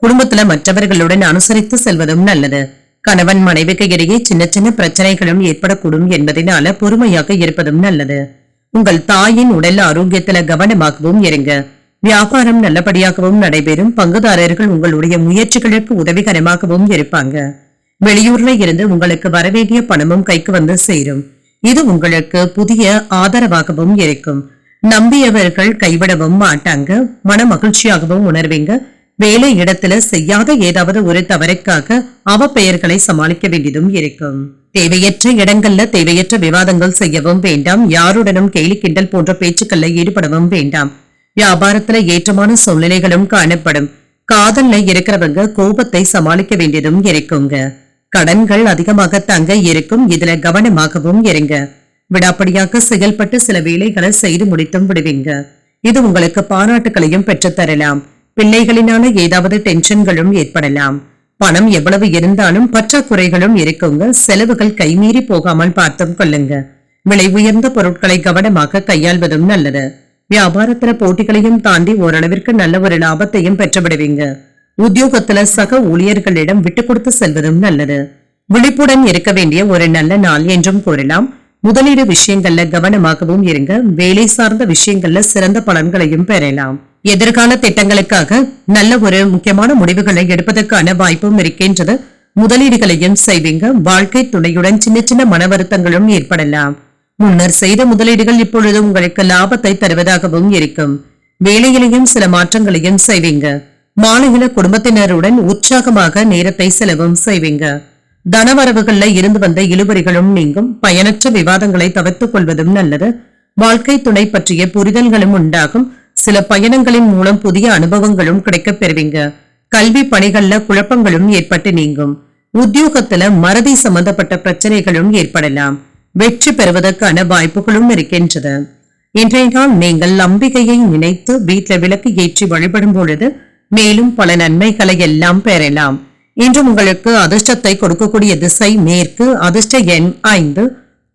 குடும்பத்துல மற்றவர்களுடன் அனுசரித்து செல்வதும் நல்லது. கணவன் மனைவிக்கு இடையே சின்ன சின்ன பிரச்சனைகளும் ஏற்படக்கூடும் என்பதனால பொறுமையாக இருப்பதும் நல்லது. உங்கள் தாயின் உடல் ஆரோக்கியத்துல கவனமாகவும் இருங்க. வியாபாரம் நல்லபடியாகவும் நடைபெறும். பங்குதாரர்கள் உங்களுடைய முயற்சிகளுக்கு உதவிகரமாகவும் இருப்பாங்க. வெளியூர்ல இருந்து உங்களுக்கு வரவேண்டிய பணமும் கைக்கு வந்து சேரும். இது உங்களுக்கு புதிய ஆதரவாகவும் இருக்கும். நம்பியவர்கள் கைவிடவும் மாட்டாங்க. மன மகிழ்ச்சியாகவும் உணர்வீங்க. வேலை இடத்துல செய்யாத ஏதாவது ஒரு தவறுக்காக அவப்பெயர்களை சமாளிக்க வேண்டியதும் இருக்கும். தேவையற்ற இடங்கள்ல தேவையற்ற விவாதங்கள் செய்யவும் வேண்டாம். யாருடனும் கேலி கிண்டல் போன்ற பேச்சுக்கள்ல ஈடுபடவும் வேண்டாம். வியாபாரத்துல ஏற்றமான சூழ்நிலைகளும் காணப்படும். காதல்ல இருக்கிறவங்க கோபத்தை சமாளிக்க வேண்டியதும் இருக்குங்க. கடன்கள் அதிகமாக தங்க இருக்கும். இதுல கவனமாகவும் இருங்க. விடாப்படியாக செயல்பட்டு சில வேலைகளை செய்து முடித்தும் விடுவீங்க. இது உங்களுக்கு பாராட்டுகளையும் பெற்றுத் தரலாம். பிள்ளைகளினால ஏதாவது டென்ஷன்களும் ஏற்படலாம். பணம் எவ்வளவு இருந்தாலும் பற்றாக்குறைகளும் இருக்குங்க. செலவுகள் கைமீறி போகாமல் பார்த்தும் கொள்ளுங்க. விலை உயர்ந்த பொருட்களை கவனமாக கையாள்வதும் நல்லது. வியாபாரத்துல போட்டிகளையும் தாண்டி ஓரளவிற்கு நல்ல ஒரு லாபத்தையும் பெற்றுவிடுவீங்க. உத்தியோகத்துல சக ஊழியர்களிடம் விட்டு கொடுத்து செல்வதும் நல்லது. விழிப்புடன் இருக்க வேண்டிய ஒரு நல்ல நாள் என்றும் கூறலாம். முதலீடு விஷயங்கள்ல கவனமாகவும் இருங்க. வேலை சார்ந்த விஷயங்கள்ல சிறந்த பலன்களையும் பெறலாம். எதிர்கால திட்டங்களுக்காக நல்ல ஒரு முக்கியமான முடிவுகளை எடுப்பதற்கான வாய்ப்பும் இருக்கின்றது. முதலீடுகளையும் செய்வீங்க. வாழ்க்கை துணையுடன் சின்ன சின்ன மன வருத்தங்களும் ஏற்படலாம். முன்னர் செய்த முதலீடுகள் இப்பொழுது உங்களுக்கு லாபத்தை தருவதாகவும் இருக்கும். வேலையிலையும் சில மாற்றங்களையும் செய்வீங்க. மாலையில குடும்பத்தினருடன் உற்சாகமாக நேரத்தை செலவும் செய்வீங்க. தனவரவுகள்ல இருந்து வந்த இழுபறிகளும் நீங்கும். பயனற்ற விவாதங்களை தவிர்த்துக் கொள்வதும் நல்லது. வாழ்க்கை துணை பற்றிய புரிதல்களும் உண்டாகும். சில பயணங்களின் மூலம் புதிய அனுபவங்களும் கிடைக்கப் பெறுவீங்க. கல்வி பணிகள்ல குழப்பங்களும் ஏற்பட்டு நீங்கும். உத்தியோகத்துல மறதி சம்பந்தப்பட்ட பிரச்சனைகளும் ஏற்படலாம். வெற்றி பெறுவதற்கான வாய்ப்புகளும் இருக்கின்றது. இன்றைய நாள் நீங்கள் அம்பிகையை நினைத்து வீட்டில் விளக்கு ஏற்றி வழிபடும் பொழுது மேலும் பல நன்மைகளை எல்லாம் பெறலாம். இன்று உங்களுக்கு அதிர்ஷ்டத்தை கொடுக்கக்கூடிய திசை மேற்கு, அதிர்ஷ்ட எண் 5,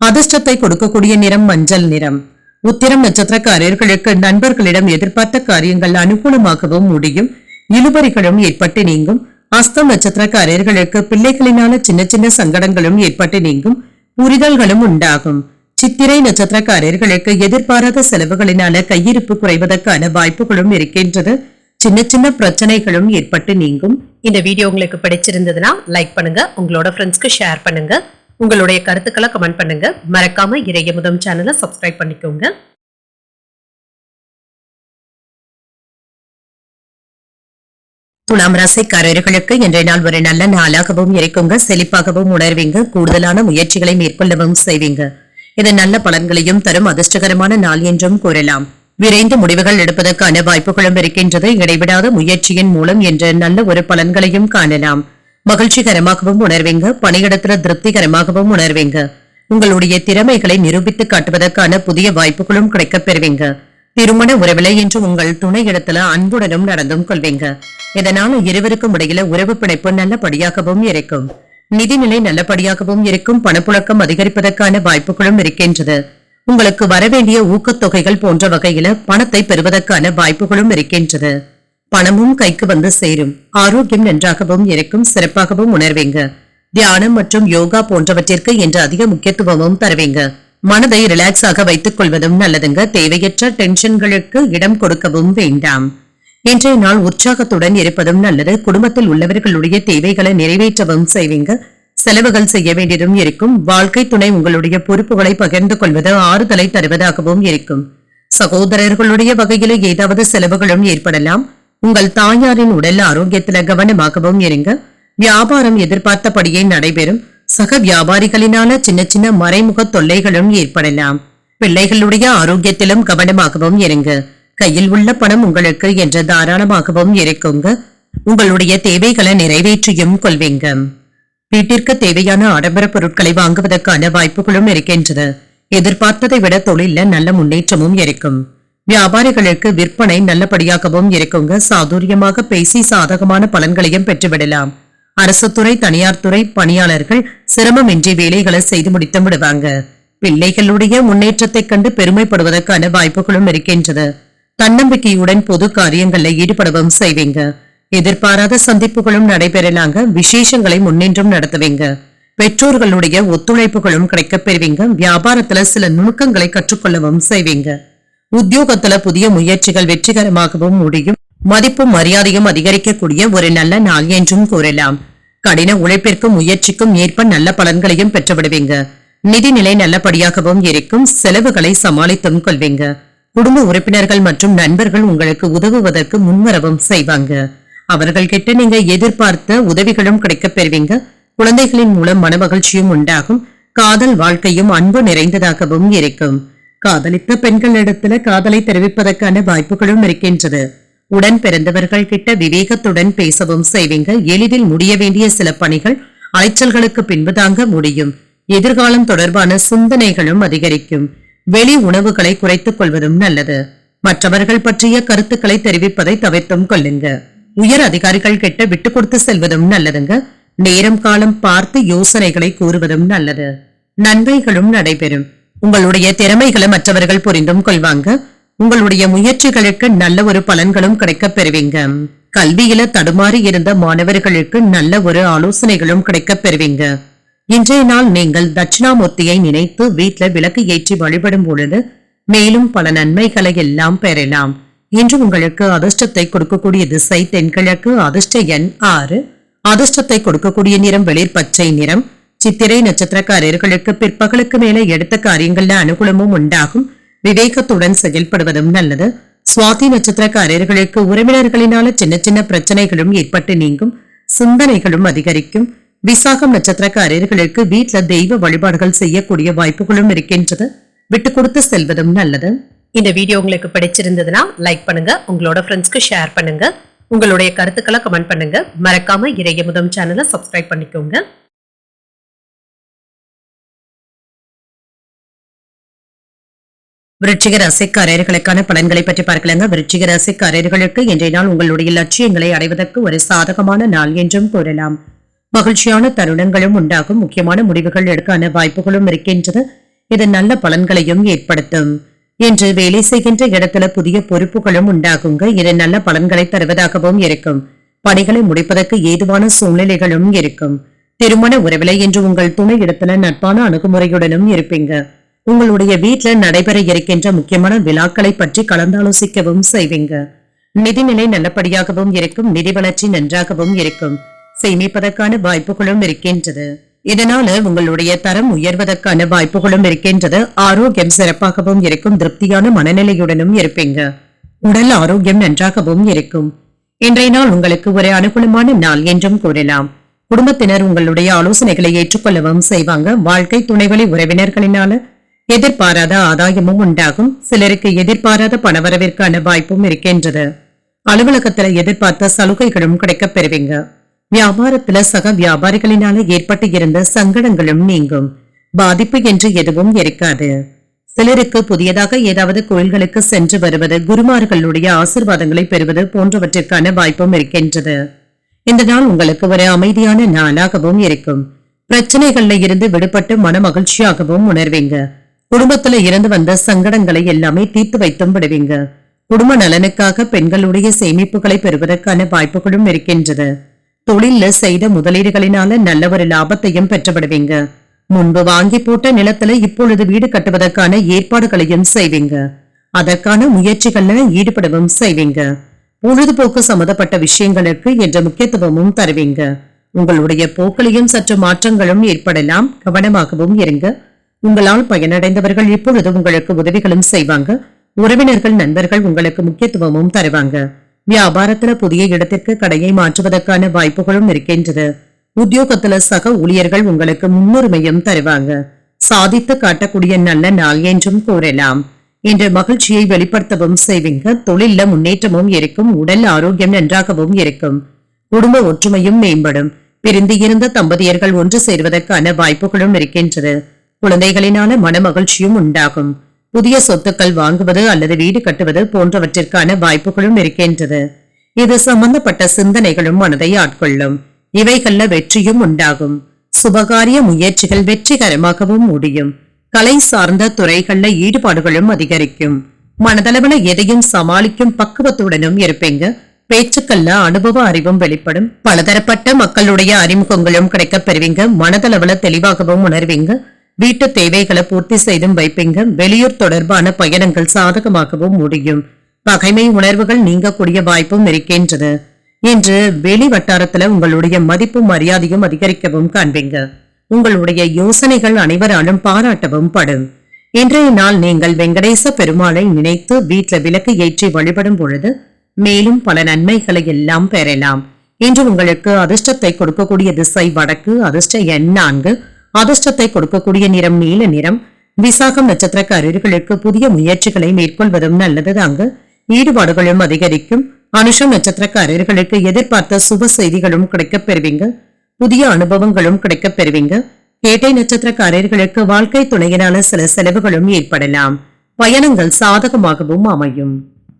அதிர்ஷ்டத்தை கொடுக்கக்கூடிய நிறம் மஞ்சள் நிறம். உத்திரம் நட்சத்திரக்காரர்களுக்கு நண்பர்களிடம் எதிர்பார்த்த காரியங்கள் அனுகூலமாகவும் முடியும், இழுபறிகளும் ஏற்பட்டு நீங்கும். அஸ்தம் நட்சத்திரக்காரர்களுக்கு பிள்ளைகளினால சின்ன சின்ன சங்கடங்களும் ஏற்பட்டு நீங்கும், புரிதல்களும் உண்டாகும். சித்திரை நட்சத்திரக்காரர்களுக்கு எதிர்பாராத செலவுகளினால கையிருப்பு குறைவதற்கான வாய்ப்புகளும் இருக்கின்றது. சின்ன சின்ன பிரச்சனைகளும் ஏற்பட்டு நீங்கும். இந்த வீடியோ உங்களுக்கு பிடிச்சிருந்ததுன்னா லைக் பண்ணுங்க, உங்களோட ஃப்ரெண்ட்ஸ்க்கு ஷேர் பண்ணுங்க, உங்களுடைய கருத்துக்களை கமெண்ட் பண்ணுங்க. மறக்காம இறையமுதம் சேனலை சப்ஸ்கிரைப் பண்ணிக்கோங்க. துலாம் ராசிக்காரர்களுக்கு இன்றைய நாள் ஒரு நல்ல நாளாகவும் இருக்குங்க. செழிப்பாகவும் உணர்வீங்க. கூடுதலான முயற்சிகளை மேற்கொள்ளவும் செய்வீங்க. இது நல்ல பலன்களையும் தரும் அதிர்ஷ்டகரமான நாள் என்றும் கூறலாம். விரைந்து முடிவுகள் எடுப்பதற்கான வாய்ப்புகளும் இருக்கின்றது. இடைவிடாத முயற்சியின் மூலம் என்ற நல்ல ஒரு பலன்களையும் காணலாம். மகிழ்ச்சிகரமாகவும் உணர்வீங்க. பணியிடத்துல திருப்திகரமாகவும் உணர்வீங்க. உங்களுடைய திறமைகளை நிரூபித்து காட்டுவதற்கான புதிய வாய்ப்புகளும் கிடைக்கப் பெறுவீங்க. திருமண உறவிலை என்று உங்கள் துணை இடத்துல அன்புடனும் நடந்தும் கொள்வீங்க. இதனால இருவருக்கும் இடையில உறவு பிணைப்பு நல்லபடியாகவும் இருக்கும். நிதிநிலை நல்லபடியாகவும் இருக்கும். பணப்புழக்கம் அதிகரிப்பதற்கான வாய்ப்புகளும் இருக்கின்றது. உங்களுக்கு வரவேண்டிய ஊக்கத்தொகைகள் போன்ற வகையில பணத்தை பெறுவதற்கான வாய்ப்புகளும் இருக்கின்றது. பணமும் கைக்கு வந்து சேரும். ஆரோக்கியம் நன்றாகவும் இருக்கும். சிறப்பாகவும் உணர்வீங்க. தியானம் மற்றும் யோகா போன்றவற்றிற்கு இன்று அதிக முக்கியத்துவமும் தருவீங்க. மனதை ரிலாக்ஸாக வைத்துக் கொள்வதும் நல்லதுங்க. தேவையற்ற டென்ஷன்களுக்கு இடம் கொடுக்கவும் வேண்டாம். இன்றைய நாள் உற்சாகத்துடன் இருப்பதும் நல்லது. குடும்பத்தில் உள்ளவர்களுடைய தேவைகளை நிறைவேற்றவும் செய்வீங்க. செலவுகள் செய்ய வேண்டியதும் இருக்கும். வாழ்க்கை துணை உங்களுடைய பொறுப்புகளை பகிர்ந்து கொள்வது ஆறுதலை தருவதாகவும் இருக்கும். சகோதரர்களுடைய வகையில ஏதாவது செலவுகளும் ஏற்படலாம். உங்கள் தாயாரின் உடல் ஆரோக்கியத்துல கவனமாகவும் இருங்க. வியாபாரம் எதிர்பார்த்தபடியே நடைபெறும். சக வியாபாரிகளினால சின்ன சின்ன மறைமுக தொல்லைகளும் ஏற்படலாம். பிள்ளைகளுடைய ஆரோக்கியத்திலும் கவனமாகவும் இருங்க. கையில் உள்ள பணம் உங்களுக்கு என்று தாராளமாகவும் இருக்குங்க. உங்களுடைய தேவைகளை நிறைவேற்றியும் கொள்வீங்க. வீட்டிற்கு தேவையான ஆடம்பர பொருட்களை வாங்குவதற்கான வாய்ப்புகளும் இருக்கின்றது. எதிர்பார்த்ததை விட தொழில நல்ல முன்னேற்றமும் இருக்கும். வியாபாரிகளுக்கு விற்பனை நல்லபடியாகவும் இருக்குங்க. சாதுரியமாக பேசி சாதகமான பலன்களையும் பெற்றுவிடலாம். அரசு துறை, தனியார் துறை பணியாளர்கள் சிரமமின்றி வேலைகளை செய்து முடித்து விடுவாங்க. பிள்ளைகளுடைய முன்னேற்றத்தை கண்டு பெருமைப்படுவதற்கான வாய்ப்புகளும் இருக்கின்றது. தன்னம்பிக்கையுடன் பொது காரியங்களில் ஈடுபடவும் செய்வீங்க. எதிர்பாராத சந்திப்புகளும் நடைபெறலாங்க. விசேஷங்களை முன்னின்றும் நடத்துவீங்க. பெற்றோர்களுடைய ஒத்துழைப்புகளும் கிடைக்கப் பெறுவீங்க. வியாபாரத்துல சில நுணுக்கங்களை கற்றுக்கொள்ளவும் செய்வீங்க. உத்தியோகத்துல புதிய முயற்சிகள் வெற்றிகரமாகவும் முடியும். மதிப்பும் மரியாதையும் அதிகரிக்கக்கூடிய ஒரு நல்ல நாள் என்றும் கூறலாம். கடின உழைப்பிற்கும் முயற்சிக்கும் ஏற்ப நல்ல பலன்களையும் பெற்றுவிடுவீங்க. நிதிநிலை நல்லபடியாகவும் இருக்கும். செலவுகளை சமாளித்தும் கொள்வீங்க. குடும்ப உறுப்பினர்கள் மற்றும் நண்பர்கள் உங்களுக்கு உதவுவதற்கு முன்வரவும் செய்வாங்க. அவர்கள் கிட்ட நீங்க எதிர்பார்த்த உதவிகளும் கிடைக்கப் பெறுவீங்க. குழந்தைகளின் மூலம் மனமகிழ்ச்சியும் உண்டாகும். காதல் வாழ்க்கையும் அன்பு நிறைந்ததாகவும் இருக்கும். காதலித்த பெண்களிடத்துல காதலை தெரிவிப்பதற்கான வாய்ப்புகளும் இருக்கின்றது. உடன் பிறந்தவர்கள் கிட்ட விவேகத்துடன் பேசவும் செய்வீங்க. எளிதில் முடிய வேண்டிய சில பணிகள் அலைச்சல்களுக்கு பின்புதாங்க முடியும். எதிர்காலம் தொடர்பான சிந்தனைகளும் அதிகரிக்கும். வெளி உணவுகளை குறைத்துக் கொள்வதும் நல்லது. மற்றவர்கள் பற்றிய கருத்துக்களை தெரிவிப்பதை தவிர்த்தும் கொள்ளுங்க. உயர் அதிகாரிகள் கிட்ட விட்டு கொடுத்து செல்வதும் நல்லதுங்க. நேரம் காலம் பார்த்து யோசனைகளை கூறுவதும் நல்லது. நன்மைகளும் நடைபெறும். உங்களுடைய திறமைகளை மற்றவர்கள் புரிந்தும் கொள்வாங்க. உங்களுடைய முயற்சிகளுக்கு நல்ல ஒரு பலன்களும் கிடைக்கப் பெறுவீங்க. கல்வியில தடுமாறி இருந்த மாணவர்களுக்கு நல்ல ஒரு ஆலோசனைகளும் கிடைக்கப் பெறுவீங்க. இன்றைய நாள் நீங்கள் தட்சிணாமூர்த்தியை நினைத்து வீட்டுல விளக்கு ஏற்றி வழிபடும் பொழுது மேலும் பல நன்மைகளை எல்லாம் பெறலாம். இன்று உங்களுக்கு அதிர்ஷ்டத்தை கொடுக்கக்கூடிய திசை தென்கிழக்கு, அதிர்ஷ்ட எண் 6, அதிர்ஷ்டத்தை கொடுக்கக்கூடிய நிறம் வெளிர் பச்சை நிறம். சித்திரை நட்சத்திரக்காரர்களுக்கு பிற்பகலுக்கு மேலே எடுத்த காரியங்கள்ல அனுகூலமும் உண்டாகும். விவேகத்துடன் செயல்படுவதும் நல்லது. சுவாதி நட்சத்திரக்காரர்களுக்கு உறவினர்களினால சின்ன சின்ன பிரச்சனைகளும் ஏற்பட்டு நீங்கும். சிந்தனைகளும் அதிகரிக்கும். விசாகம் நட்சத்திரக்காரர்களுக்கு வீட்டுல தெய்வ வழிபாடுகள் செய்யக்கூடிய வாய்ப்புகளும் இருக்கின்றது. விட்டு கொடுத்து செல்வதும் நல்லது. இந்த வீடியோ உங்களுக்கு பிடிச்சிருந்ததுன்னா லைக் பண்ணுங்க, உங்களோட ஃப்ரெண்ட்ஸ்க்கு ஷேர் பண்ணுங்க, உங்களுடைய கருத்துக்களை கமெண்ட் பண்ணுங்க. மறக்காம இறையமுதம் சேனலை சப்ஸ்கிரைப் பண்ணிக்கோங்க. விருச்சிக ராசிக்காரர்களுக்கான பலன்களை பற்றி பார்க்கலாங்க. விருச்சிக ராசிக்காரர்களுக்கு இன்றைய நாள் உங்களுடைய லட்சியங்களை அடைவதற்கு ஒரு சாதகமான நாள் என்றும் கூறலாம். மகிழ்ச்சியான தருணங்களும் உண்டாகும். முக்கியமான முடிவுகள் எடுக்கான வாய்ப்புகளும் இருக்கின்றது. இது நல்ல பலன்களையும் ஏற்படுத்தும். இன்று வேலை செய்கின்ற இடத்துல புதிய பொறுப்புகளும் உண்டாகுங்க. இது நல்ல பலன்களை தருவதாகவும் இருக்கும். பணிகளை முடிப்பதற்கு ஏதுவான சூழ்நிலைகளும் இருக்கும். திருமண உறவிலை என்று உங்கள் துணை இடத்துல நட்பான அணுகுமுறையுடனும் இருப்பீங்க. உங்களுடைய வீட்டுல நடைபெற இருக்கின்ற முக்கியமான விழாக்களை பற்றி கலந்தாலோசிக்கவும் செய்வீங்க. நிதிநிலை நல்லபடியாகவும் இருக்கும். நிதி வளர்ச்சி நன்றாகவும் இருக்கும். சேமிப்பதற்கான வாய்ப்புகளும் இருக்கின்றது. இதனால உங்களுடைய தரம் உயர்வதற்கான வாய்ப்புகளும் இருக்கின்றது. ஆரோக்கியம் சிறப்பாகவும் இருக்கும். திருப்தியான மனநிலையுடனும் இருப்பீங்க. உடல் ஆரோக்கியம் நன்றாகவும் இருக்கும். இன்றைய நாள் உங்களுக்கு ஒரு அனுகூலமான நாள் என்றும் கூறலாம். குடும்பத்தினர் உங்களுடைய ஆலோசனைகளை ஏற்றுக்கொள்ளவும் செய்வாங்க. வாழ்க்கை துணைவழி உறவினர்களினால எதிர்பாராத ஆதாயமும் உண்டாகும். சிலருக்கு எதிர்பாராத பணவரவிற்கான வாய்ப்பும் இருக்கின்றது. அலுவலகத்துல எதிர்பார்த்த சலுகைகளும் கிடைக்கப் பெறுவீங்க. வியாபாரத்துல சக வியாபாரிகளினால ஏற்பட்டு இருந்த சங்கடங்களும் நீங்கும். பாதிப்பு என்று எதுவும் இருக்காது. சிலருக்கு புதியதாக ஏதாவது கோயில்களுக்கு சென்று வருவது, குருமார்களுடைய ஆசிர்வாதங்களை பெறுவது போன்றவற்றிற்கான வாய்ப்பும் இருக்கின்றது. இந்த நாள் உங்களுக்கு ஒரு அமைதியான நாளாகவும் இருக்கும். பிரச்சனைகள்ல இருந்து விடுபட்டு மன மகிழ்ச்சியாகவும் உணர்வீங்க. குடும்பத்துல இருந்து வந்த சங்கடங்களை எல்லாமே தீர்த்து வைத்தும் விடுவீங்க. குடும்ப நலனுக்காக பெண்களுடைய சேமிப்புகளை பெறுவதற்கான வாய்ப்புகளும் இருக்கின்றது. தொழில்ல செய்த முதலீடுகளினால நல்ல ஒரு லாபத்தையும் பெற்றுவிடுவீங்க. முன்பு வாங்கி போட்ட நிலத்துல இப்பொழுது வீடு கட்டுவதற்கான ஏற்பாடுகளையும் செய்வீங்க. அதற்கான முயற்சிகள்ல ஈடுபடவும் செய்வீங்க. பொழுதுபோக்கு சம்பந்தப்பட்ட விஷயங்களுக்கு என்ற முக்கியத்துவமும் தருவீங்க. உங்களுடைய போக்கிலையும் சற்று மாற்றங்களும் ஏற்படலாம். கவனமாகவும் இருங்க. உங்களால் பயனடைந்தவர்கள் இப்பொழுது உங்களுக்கு உதவிகளும் செய்வாங்க. உறவினர்கள் நண்பர்கள் உங்களுக்கு முக்கியத்துவமும் தருவாங்க. வியாபாரத்துல புதிய இடத்திற்கு கடையை மாற்றுவதற்கான வாய்ப்புகளும் இருக்கின்றது. உத்தியோகத்துல சக ஊழியர்கள் உங்களுக்கு முன்னுரிமையும் தருவாங்க. சாதித்து காட்டக்கூடிய நல்ல நாள் என்றும் கூறலாம். இன்று மகிழ்ச்சியை வெளிப்படுத்தவும் செய்வீங்க. தொழில முன்னேற்றமும் இருக்கும். உடல் ஆரோக்கியம் நன்றாகவும் இருக்கும். குடும்ப ஒற்றுமையும் மேம்படும். பிரிந்து இருந்த தம்பதியர்கள் ஒன்று சேர்வதற்கான வாய்ப்புகளும் இருக்கின்றது. குழந்தைகளினால மன மகிழ்ச்சியும் உண்டாகும். புதிய சொத்துக்கள் வாங்குவது அல்லது வீடு கட்டுவது போன்றவற்றிற்கான வாய்ப்புகளும் இருக்கின்றது. இது சம்பந்தப்பட்ட சிந்தனைகளும் மனதை ஆட்கொள்ளும். இவைகள்ல வெற்றியும் உண்டாகும். சுபகாரிய முயற்சிகள் வெற்றிகரமாகவும் முடியும். கலை சார்ந்த துறைகள்ல ஈடுபாடுகளும் அதிகரிக்கும். மனதளவுல எதையும் சமாளிக்கும் பக்குவத்துடனும் இருப்பீங்க. பேச்சுக்கள்ல அனுபவ அறிவும் வெளிப்படும். பலதரப்பட்ட மக்களுடைய அறிமுகங்களும் கிடைக்கப் பெறுவீங்க. மனதளவுல தெளிவாகவும் உணர்வீங்க. வீட்டு தேவைகளை பூர்த்தி செய்தும் வைப்பீங்க. வெளியூர் தொடர்பான பயணங்கள் சாதகமாகவும் முடியும். பகைமை உணர்வுகள் நீங்கக்கூடிய வாய்ப்பும் இருக்கின்றது. இன்று வெளி வட்டாரத்துல உங்களுடைய மதிப்பும் மரியாதையும் அதிகரிக்கவும் காண்பீங்க. உங்களுடைய யோசனைகள் அனைவராலும் பாராட்டவும் படும். இன்றைய நாள் நீங்கள் வெங்கடேச பெருமாளை நினைத்து வீட்டில் விளக்கு ஏற்றி வழிபடும் பொழுது மேலும் பல நன்மைகளை எல்லாம் பெறலாம். இன்று உங்களுக்கு அதிர்ஷ்டத்தை கொடுக்கக்கூடிய திசை வடக்கு. அதிர்ஷ்ட எண் 4. அதிர்ஷ்டத்தை கொடுக்கக்கூடிய நிறம் நீல நிறம். விசாகம் நட்சத்திரக்காரர்களுக்கு புதிய முயற்சிகளை மேற்கொள்வதும் நல்லதுதாங்க. ஈடுபாடுகளும் அதிகரிக்கும். அனுஷம் நட்சத்திரக்காரர்களுக்கு எதிர்பார்த்த சுப செய்திகளும் கிடைக்கப் பெறுவீங்க. புதிய அனுபவங்களும் கிடைக்கப் பெறுவீங்க. கேட்டை நட்சத்திரக்காரர்களுக்கு வாழ்க்கை துணையினால சில செலவுகளும் ஏற்படலாம். பயணங்கள் சாதகமாகவும் அமையும்.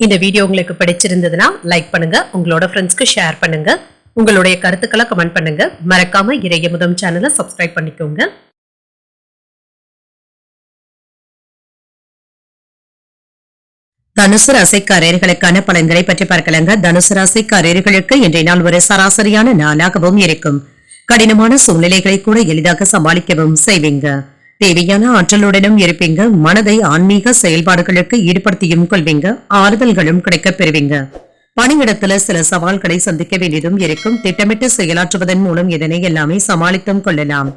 இந்த வீடியோ உங்களுக்கு பிடிச்சிருந்ததுன்னா லைக் பண்ணுங்க. உங்களோட ஃப்ரெண்ட்ஸ்க்கு ஷேர் பண்ணுங்க. உங்களுடைய கருத்துக்களை கமெண்ட் பண்ணுங்க. மறக்காம இறையமுதம் சேனலை சப்ஸ்கிரைப் பண்ணிக்கோங்க. தனுசு ராசிக்காரர்களுக்கான பலன்களை பற்றி பார்க்கலாங்க. தனுசு ராசிக்காரர்களுக்கு இன்றைய நாள் ஒரு சராசரியான நாளாகவும் இருக்கும். கடினமான சூழ்நிலைகளை கூட எளிதாக சமாளிக்கவும் செய்வீங்க. தேவையான ஆற்றலுடனும் இருப்பீங்க. மனதை ஆன்மீக செயல்பாடுகளுக்கு ஈடுபடுத்தியும் கொள்வீங்க. ஆறுதல்களும் கிடைக்கப் பெறுவீங்க. பணியிடத்துல சில சவால்களை சந்திக்க வேண்டியதும் இருக்கும். திட்டமிட்டு செயலாற்றுவதன் மூலம் இதனை எல்லாமே சமாளித்தும் கொள்ளலாம்.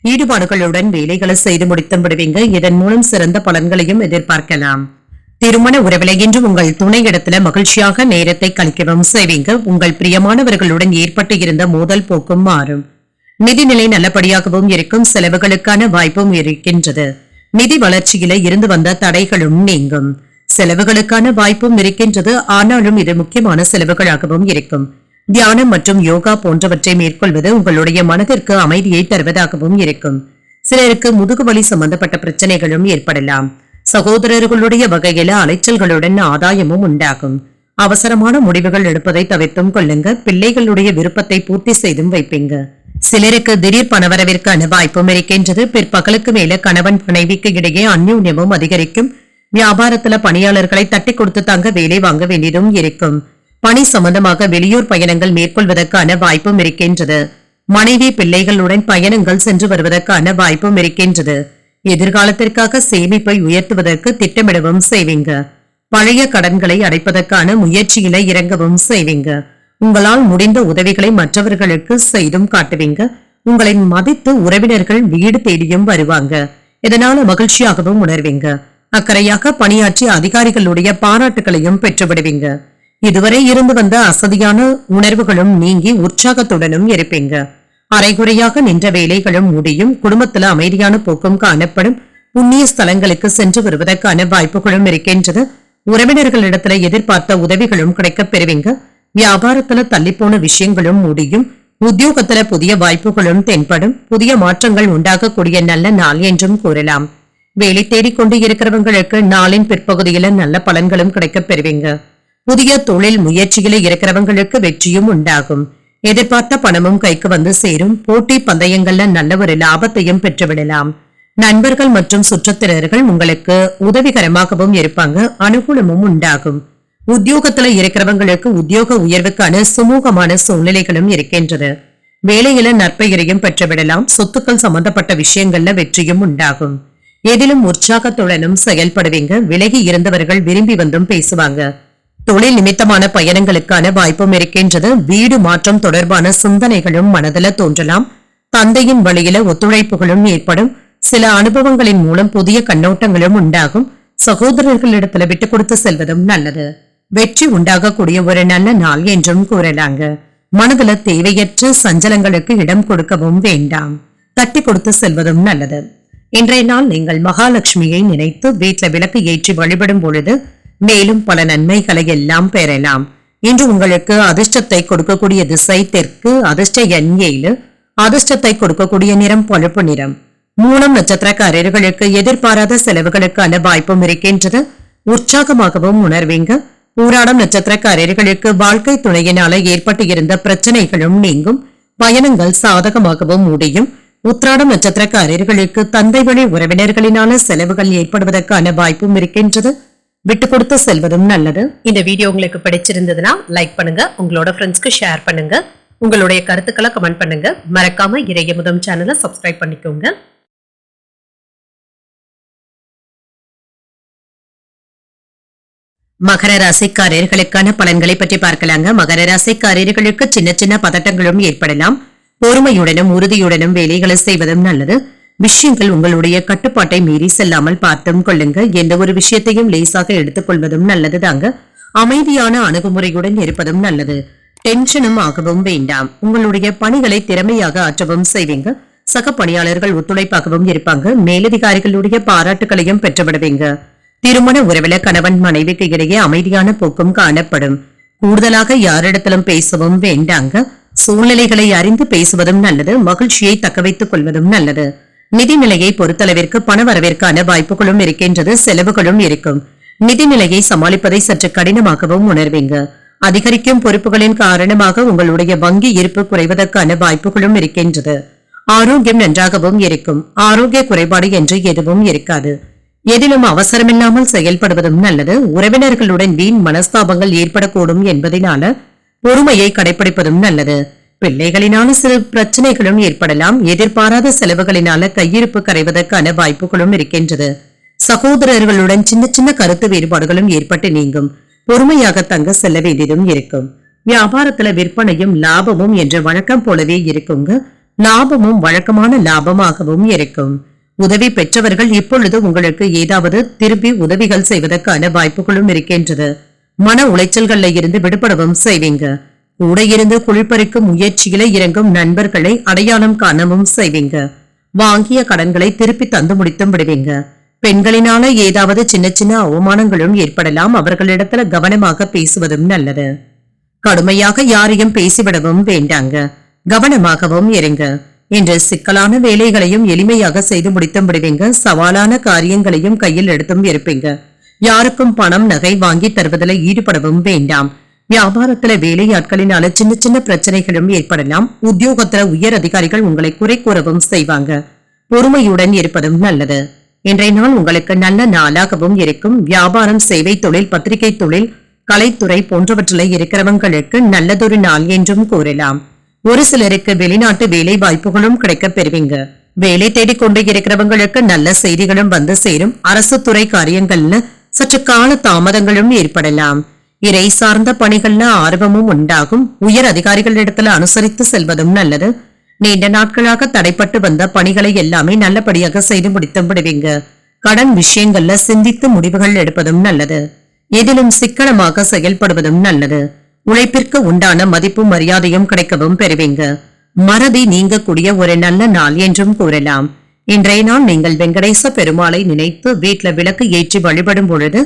ஈடுபாடுகளுடன் வேலைகளை செய்து முடித்தும் விடுவீங்க. இதன் மூலம் சிறந்த பலன்களையும் எதிர்பார்க்கலாம். திருமண உறவிலை என்று உங்கள் துணை இடத்துல மகிழ்ச்சியாக நேரத்தை கழிக்கவும் செய்வீங்க. உங்கள் பிரியமானவர்களுடன் ஏற்பட்டு இருந்த மோதல் போக்கும் மாறும். நிதிநிலை நல்லபடியாகவும் இருக்கும். செலவுகளுக்கான வாய்ப்பும் இருக்கின்றது. நிதி வளர்ச்சியில இருந்து வந்த தடைகளும் நீங்கும். செலவுகளுக்கான வாய்ப்பும் இருக்கின்றது. ஆனாலும் இது முக்கியமான செலவுகளாகவும் இருக்கும். தியானம் மற்றும் யோகா போன்றவற்றை மேற்கொள்வது உங்களுடைய மனதிற்கு அமைதியை தருவதாகவும் இருக்கும். சிலருக்கு முதுகுவலி சம்பந்தப்பட்ட பிரச்சனைகளும் ஏற்படலாம். சகோதரர்களுடைய வகையில அலைச்சல்களுடன் ஆதாயமும் உண்டாகும். அவசரமான முடிவுகள் எடுப்பதை தவிர்த்தும் கொள்ளுங்க. பிள்ளைகளுடைய விருப்பத்தை பூர்த்தி செய்தும் வைப்பீங்க. சிலருக்கு திடீர் பணவரவிற்கான வாய்ப்பும் இருக்கின்றது. பிற்பகலுக்கு மேல கணவன் மனைவிக்கு இடையே அந்யோன்யமும் அதிகரிக்கும். வியாபாரத்துல பணியாளர்களை தட்டி கொடுத்து தங்க வேலை வாங்க வேண்டியதும் இருக்கும். பணி சம்பந்தமாக வெளியூர் பயணங்கள் மேற்கொள்வதற்கான வாய்ப்பும் இருக்கின்றது. மனைவி பிள்ளைகளுடன் பயணங்கள் சென்று வருவதற்கான வாய்ப்பும் இருக்கின்றது. எதிர்காலத்திற்காக சேமிப்பை உயர்த்துவதற்கு திட்டமிடவும் செய்வீங்க. பழைய கடன்களை அடைப்பதற்கான முயற்சியில இறங்கவும் செய்வீங்க. உங்களால் முடிந்த உதவிகளை மற்றவர்களுக்கு செய்தும் காட்டுவீங்க. உங்களை மதித்து உறவினர்கள் வீடு தேடியும் வருவாங்க. இதனால மகிழ்ச்சியாகவும் உணர்வீங்க. அக்கறையாக பணியாற்றி அதிகாரிகளுடைய பாராட்டுகளையும் பெற்றுவிடுவீங்க. இதுவரை இருந்து வந்த அசதியான உணர்வுகளும் நீங்கி உற்சாகத்துடனும் இருப்பீங்க. அரைகுறையாக நின்ற வேலைகளும் முடியும். குடும்பத்துல அமைதியான போக்கும் காணப்படும். புண்ணிய ஸ்தலங்களுக்கு சென்று வருவதற்கான வாய்ப்புகளும் இருக்கின்றது. உறவினர்களிடத்துல எதிர்பார்த்த உதவிகளும் கிடைக்கப் பெறுவீங்க. வியாபாரத்துல தள்ளிப்போன விஷயங்களும் முடியும். உத்தியோகத்துல புதிய வாய்ப்புகளும் தென்படும். புதிய மாற்றங்கள் உண்டாகக்கூடிய நல்ல நாள் என்றும் கூறலாம். வேலை தேடிக்கொண்டு இருக்கிறவங்களுக்கு நாளின் பிற்பகுதியில நல்ல பலன்களும் கிடைக்கப் பெறுவீங்க. புதிய தொழில் முயற்சியில இருக்கிறவங்களுக்கு வெற்றியும் உண்டாகும். எதிர்பார்த்த பணமும் கைக்கு வந்து சேரும். போட்டி பந்தயங்கள்ல நல்ல ஒரு லாபத்தையும் பெற்றுவிடலாம். நண்பர்கள் மற்றும் சுற்றத்தினர்கள் உங்களுக்கு உதவிகரமாகவும் இருப்பாங்க. அனுகூலமும் உண்டாகும். உத்தியோகத்துல இருக்கிறவங்களுக்கு உத்தியோக உயர்வுக்கான சுமூகமான சூழ்நிலைகளும் இருக்கின்றது. வேலையில நற்பெயரையும் பெற்றுவிடலாம். சொத்துக்கள் சம்பந்தப்பட்ட விஷயங்கள்ல வெற்றியும் உண்டாகும். எதிலும் உற்சாகத்துடனும் செயல்படுவீங்க. விலகி இருந்தவர்கள் விரும்பி வந்தும் பேசுவாங்க. தொழில் நிமித்தமான பயணங்களுக்கான வாய்ப்பும் இருக்கின்றது. வீடு மாற்றம் தொடர்பான சிந்தனைகளும் மனதில தோன்றலாம். தந்தையின் வழியில ஒத்துழைப்புகளும் ஏற்படும். சில அனுபவங்களின் மூலம் புதிய கண்ணோட்டங்களும் உண்டாகும். சகோதரர்களிடத்துல விட்டு கொடுத்து செல்வதும் நல்லது. வெற்றி உண்டாகக்கூடிய ஒரு நல்ல நாள் என்றும் கூறலாங்க. மனதுல தேவையற்ற சஞ்சலங்களுக்கு இடம் கொடுக்கவும் வேண்டாம். தட்டி கொடுத்து செல்வதும் நல்லது. இன்றைய நாள் நீங்கள் மகாலட்சுமியை நினைத்து வீட்டுல விளக்கு ஏற்றி வழிபடும் பொழுது மேலும் பல நன்மைகளை எல்லாம் பெறலாம். இன்று உங்களுக்கு அதிர்ஷ்டத்தை கொடுக்கக்கூடிய திசை தெற்கு. அதிர்ஷ்ட எண் 7. அதிர்ஷ்டத்தை கொடுக்கக்கூடிய நிறம் பழுப்பு நிறம். மூலம் நட்சத்திரக்காரர்களுக்கு எதிர்பாராத செலவுகளுக்கான வாய்ப்பும் இருக்கின்றது. உற்சாகமாகவும் உணர்வீங்க. பூராடம் நட்சத்திரக்காரர்களுக்கு வாழ்க்கை துணையினால ஏற்பட்டு இருந்த பிரச்சனைகளும் நீங்கும். பயணங்கள் சாதகமாகவும் முடியும். உத்திராடம் நட்சத்திரக்காரர்களுக்கு தந்தை வழி உறவினர்களினால செலவுகள் ஏற்படுவதற்கான வாய்ப்பும் இருக்கின்றது. விட்டு கொடுத்து செல்வதும் நல்லது. இந்த வீடியோ உங்களுக்கு பிடிச்சிருந்ததுன்னா லைக் பண்ணுங்க. உங்களோட ஃப்ரெண்ட்ஸ்க்கு ஷேர் பண்ணுங்க. உங்களுடைய கருத்துக்களை கமெண்ட் பண்ணுங்க. மறக்காம இறையமுதம் சேனலை சப்ஸ்கிரைப் பண்ணிக்கோங்க. மகர ராசிக்காரர்களுக்கான பலன்களை பற்றி பார்க்கலாங்க. மகர ராசிக்காரர்களுக்கு சின்ன சின்ன பதட்டங்களும் ஏற்படலாம். பொறுமையுடனும் உறுதியுடனும் வேலைகளை செய்வதும் நல்லது. விஷயங்கள் உங்களுடைய கட்டுப்பாட்டை மீறி செல்லாமல் பார்த்தும் கொள்ளுங்க. எந்த ஒரு விஷயத்தையும் லேசாக எடுத்துக் கொள்வதும் நல்லது தாங்க. அமைதியான அணுகுமுறையுடன் இருப்பதும் நல்லது. டென்ஷனும் ஆகவும் வேண்டாம். உங்களுடைய பணிகளை திறமையாக ஆற்றவும் செய்வீங்க. சக பணியாளர்கள் ஒத்துழைப்பாகவும் இருப்பாங்க. மேலதிகாரிகளுடைய பாராட்டுகளையும் பெற்றுவிடுவீங்க. திருமண உறவில கணவன் மனைவிக்கு இடையே அமைதியான போக்கும் காணப்படும். கூடுதலாக யாரிடத்திலும் பேசவும் வேண்டாங்க. சூழ்நிலைகளை அறிந்து பேசுவதும் நல்லது. மகிழ்ச்சியை தக்க வைத்துக் கொள்வதும் நல்லது. நிதிநிலையை பொறுத்தளவிற்கு பண வரவிற்கான வாய்ப்புகளும் இருக்கின்றது. செலவுகளும் இருக்கும். நிதிநிலையை சமாளிப்பதை சற்று கடினமாகவும் உணர்வீங்க. அதிகரிக்கும் பொறுப்புகளின் காரணமாக உங்களுடைய வங்கி இருப்பு குறைவதற்கான வாய்ப்புகளும் இருக்கின்றது. ஆரோக்கியம் நன்றாகவும் இருக்கும். ஆரோக்கிய குறைபாடு என்று எதுவும் இருக்காது. எதிலும் அவசரமில்லாமல் செயல்படுவதும் நல்லது. உறவினர்களுடன் வீண் மனஸ்தாபங்கள் ஏற்படக்கூடும் என்பதனால பொறுமையை கடைபிடிப்பதும் நல்லது. பிள்ளைகளினால சில பிரச்சனைகளும் ஏற்படலாம். எதிர்பாராத செலவுகளினால கையிருப்பு கரைவதற்கான வாய்ப்புகளும் இருக்கின்றது. சகோதரர்களுடன் சின்ன சின்ன கருத்து வேறுபாடுகளும் ஏற்பட்டு நீங்கும். பொறுமையாக தங்க செல்ல வேண்டியதும் இருக்கும். வியாபாரத்துல விற்பனையும் லாபமும் என்ற வழக்கம் போலவே இருக்குங்க. லாபமும் வழக்கமான லாபமாகவும் இருக்கும். உதவி பெற்றவர்கள் இப்பொழுது உங்களுக்கு ஏதாவது திருப்பி உதவிகள் செய்வதற்கான வாய்ப்புகளும் இருக்கின்றது. மன உளைச்சல்கள்ல இருந்து விடுபடவும் செய்வீங்க. கூட இருந்து குளிப்பறிக்கும் முயற்சியில இறங்கும் நண்பர்களை அடையாளம் காணவும் செய்வீங்க. வாங்கிய கடன்களை திருப்பி தந்து முடித்தும் விடுவீங்க. பெண்களினால ஏதாவது சின்ன சின்ன அவமானங்களும் ஏற்படலாம். அவர்களிடத்துல கவனமாக பேசுவதும் நல்லது. கடுமையாக யாரையும் பேசிவிடவும் வேண்டாங்க. கவனமாகவும் இருங்க. இன்று சிக்கலான வேலைகளையும் எளிமையாக செய்து முடித்து விடுவீங்க. சவாலான காரியங்களையும் கையில் எடுத்தும் இருப்பீங்க. யாருக்கும் பணம் நகை வாங்கி தருவதில் ஈடுபடவும் வேண்டாம். வியாபாரத்துல வேலையாட்களினால சின்ன சின்ன பிரச்சனைகளும் ஏற்படலாம். உத்தியோகத்துல உயர் அதிகாரிகள் உங்களை குறை கூறவும் செய்வாங்க. பொறுமையுடன் இருப்பதும் நல்லது. இன்றைய நாள் உங்களுக்கு நல்ல நாளாகவும் இருக்கும். வியாபாரம், சேவை தொழில், பத்திரிகை தொழில், கலைத்துறை போன்றவற்றில் இருக்கிறவங்களுக்கு நல்லதொரு நாள் என்றும் கூறலாம். ஒரு சிலருக்கு வெளிநாட்டு வேலை வாய்ப்புகளும் கிடைக்கப் பெறுவீங்க. வேலை தேடிக்கொண்டு இருக்கிறவங்களுக்கு நல்ல செய்திகளும் வந்து சேரும். அரசு துறை காரியங்கள்ல சற்று கால தாமதங்களும் ஏற்படலாம். இறை சார்ந்த பணிகள்ல ஆர்வமும் உண்டாகும். உயர் அதிகாரிகளிடத்துல அனுசரித்து செல்வதும் நல்லது. நீண்ட நாட்களாக தடைப்பட்டு வந்த பணிகளை எல்லாமே நல்லபடியாக செய்து முடித்து விடுவீங்க. கடன் விஷயங்கள்ல சிந்தித்து முடிவுகள் எடுப்பதும் நல்லது. எதிலும் சிக்கனமாக செயல்படுவதும் நல்லது. உழைப்பிற்கு உண்டான மதிப்பு மரியாதையும் கிடைக்கவும் பெறுவீங்க. மறதி நீங்கக்கூடிய ஒரு நல்ல நாள் என்றும் கூறலாம். இன்றைய நாள் நீங்கள் வெங்கடேச பெருமாளை நினைத்து வீட்டுல விளக்கு ஏற்றி வழிபடும் பொழுது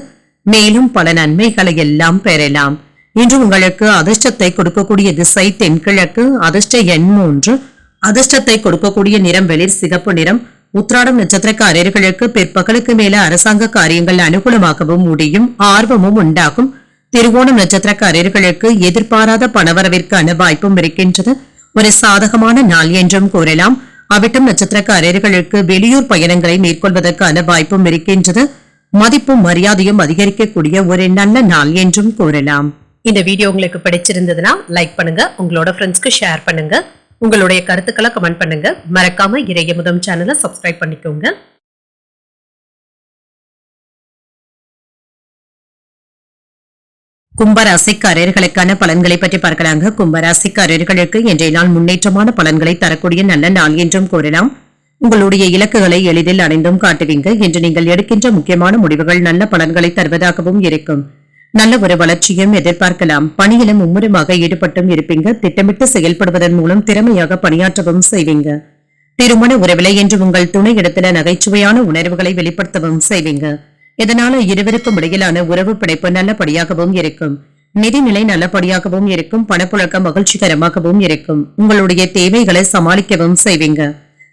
மேலும் பல நன்மைகளை எல்லாம் பெறலாம். இன்று உங்களுக்கு அதிர்ஷ்டத்தை கொடுக்கக்கூடிய திசை தென்கிழக்கு. அதிர்ஷ்ட எண் 3. அதிர்ஷ்டத்தை கொடுக்கக்கூடிய நிறம் வெளிர் சிகப்பு நிறம். உத்திராடம் நட்சத்திரக்காரர்களுக்கு பிற்பகலுக்கு மேல அரசாங்க காரியங்கள் அனுகூலமாகவும் முடியும். ஆர்வமும் உண்டாகும். திருவோணம் நட்சத்திரக்காரர்களுக்கு எதிர்பாராத பணவரவிற்கான வாய்ப்பும் இருக்கின்றது. ஒரு சாதகமான நாள் என்றும் கூறலாம். அவிட்டம் நட்சத்திரக்காரர்களுக்கு வெளியூர் பயணங்களை மேற்கொள்வதற்கான வாய்ப்பும் இருக்கின்றது. மதிப்பும் மரியாதையும் அதிகரிக்கக்கூடிய ஒரு நல்ல நாள் என்றும் கூறலாம். இந்த வீடியோ உங்களுக்கு பிடிச்சிருந்ததுன்னா லைக் பண்ணுங்க, உங்களோட ஃப்ரெண்ட்ஸ்க்கு ஷேர் பண்ணுங்க, உங்களுடைய கருத்துக்களை கமெண்ட் பண்ணுங்க. மறக்காம இறையமுதம் சேனலை சப்ஸ்கிரைப் பண்ணிக்கோங்க. கும்பராசிக்காரர்களுக்கான பலன்களை பற்றி பார்க்கலாங்க. கும்பராசிக்காரர்களுக்கு இன்றைய நாள் முன்னேற்றமான பலன்களை தரக்கூடிய நல்ல நாள் என்றும் கூறலாம். உங்களுடைய இலக்குகளை எளிதில் அடைந்தும் காட்டுவீங்க. இன்று நீங்கள் எடுக்கின்ற முக்கியமான முடிவுகள் நல்ல பலன்களை தருவதாகவும் இருக்கும். நல்ல ஒரு வளர்ச்சியும் எதிர்பார்க்கலாம். பணியிலும் மும்முரமாக ஈடுபட்டும் இருப்பீங்க. திட்டமிட்டு செயல்படுவதன் மூலம் திறமையாக பணியாற்றவும் செய்வீங்க. திருமண உறவிலை என்று உங்கள் துணை இடத்துல நகைச்சுவையான உணர்வுகளை வெளிப்படுத்தவும் செய்வீங்க. இதனால இருவருக்கும் இடையிலான உறவு பிணைப்பு நல்லபடியாகவும் இருக்கும். நிதிநிலை நல்லபடியாகவும் இருக்கும். பணப்புழக்கம் மகிழ்ச்சிகரமாகவும் இருக்கும். உங்களுடைய தேவைகளை சமாளிக்கவும் செய்வீங்க.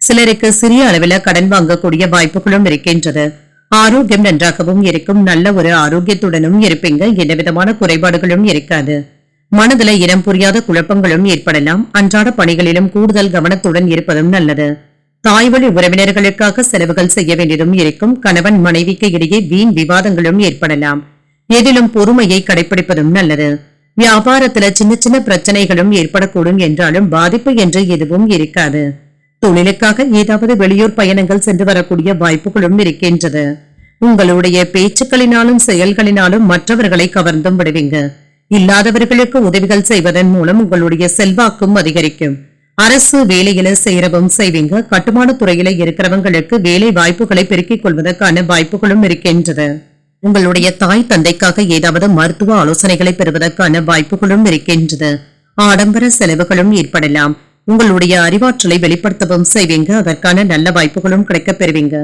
சிலருக்கு சிறிய அளவில் கடன் வாங்கக்கூடிய வாய்ப்புகளும் இருக்கின்றது. ஆரோக்கியம் நன்றாகவும் இருக்கும். நல்ல ஒரு ஆரோக்கியத்துடனும் இருப்பீங்க. எந்த விதமான குறைபாடுகளும் இருக்காது. மனதில இனம் புரியாத குழப்பங்களும் ஏற்படலாம். அன்றாட பணிகளிலும் கூடுதல் கவனத்துடன் இருப்பதும் நல்லது. தாய்வழி உறவினர்களுக்காக செலவுகள் செய்ய வேண்டியதும் இருக்கும். கணவன் மனைவிக்கு இடையே வீண் விவாதங்களும் ஏற்படலாம். எதிலும் பொறுமையை கடைபிடிப்பதும் நல்லது. வியாபாரத்துல சின்ன சின்ன பிரச்சனைகளும் ஏற்படக்கூடும் என்றாலும் பாதிப்பு என்று எதுவும் இருக்காது. தொழிலுக்காக ஏதாவது வெளியூர் பயணங்கள் சென்று வரக்கூடிய வாய்ப்புகளும் இருக்கின்றது. உங்களுடைய பேச்சுக்களினாலும் செயல்களினாலும் மற்றவர்களை கவர்ந்தும் விடுவீங்க. இல்லாதவர்களுக்கு உதவிகள் செய்வதன் மூலம் உங்களுடைய செல்வாக்கும் அதிகரிக்கும். அரசு வேலையில சேரவும் செய்வீங்க. கட்டுமான துறையில இருக்கிறவங்களுக்கு வேலை வாய்ப்புகளை பெருக்கிக் கொள்வதற்கான வாய்ப்புகளும் இருக்கின்றது. உங்களுடைய தாய் தந்தைக்காக ஏதாவது மருத்துவ ஆலோசனைகளை பெறுவதற்கான வாய்ப்புகளும் இருக்கின்றது. ஆடம்பர செலவுகளும் ஏற்படலாம். உங்களுடைய அறிவாற்றலை வெளிப்படுத்தவும் செய்வீங்க. அதற்கான நல்ல வாய்ப்புகளும் கிடைக்கப் பெறுவீங்க.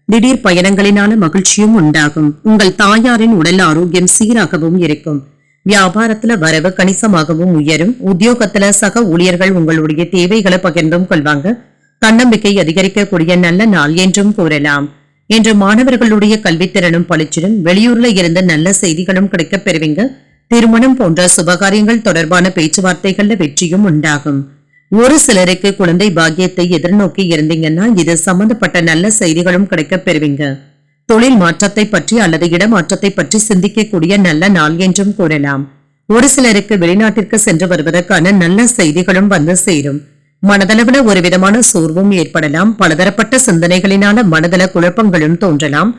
திடீர் பயணங்களினால மகிழ்ச்சியும் உண்டாகும். உங்கள் தாயாரின் உடல் ஆரோக்கியம் சீராகவும் இருக்கும். வியாபாரத்துல வரவு கணிசமாகவும் உயரும். உத்தியோகத்துல சக ஊழியர்கள் உங்களுடைய தேவைகளை பகிர்ந்தும் கொள்வாங்க. தன்னம்பிக்கை அதிகரிக்கக்கூடிய நல்ல நாள் என்றும் கூறலாம். இன்று மாணவர்களுடைய கல்வித்திறனும் பளிச்சிடும். வெளியூர்ல இருந்து நல்ல செய்திகளும் கிடைக்கப் பெறுவீங்க. திருமணம் போன்ற சுபகாரியங்கள் தொடர்பான பேச்சுவார்த்தைகள்ல வெற்றியும் உண்டாகும். ஒரு சிலருக்கு குழந்தை பாக்கியத்தை எதிர்நோக்கி இருந்தீங்கன்னா இது சம்பந்தப்பட்ட நல்ல செய்திகளும் கிடைக்கப் பெறுவீங்க. தொழில் மாற்றத்தை பற்றி அல்லது இடமாற்றத்தை பற்றி சிந்திக்கக்கூடிய நல்ல நாள் என்றும் கூறலாம். ஒரு சிலருக்கு வெளிநாட்டிற்கு சென்று வருவதற்கான நல்ல செய்திகளும் வந்து சேரும். மனதளவுல ஒரு விதமான சோர்வும் ஏற்படலாம். பலதரப்பட்ட சிந்தனைகளினால மனதள குழப்பங்களும் தோன்றலாம்.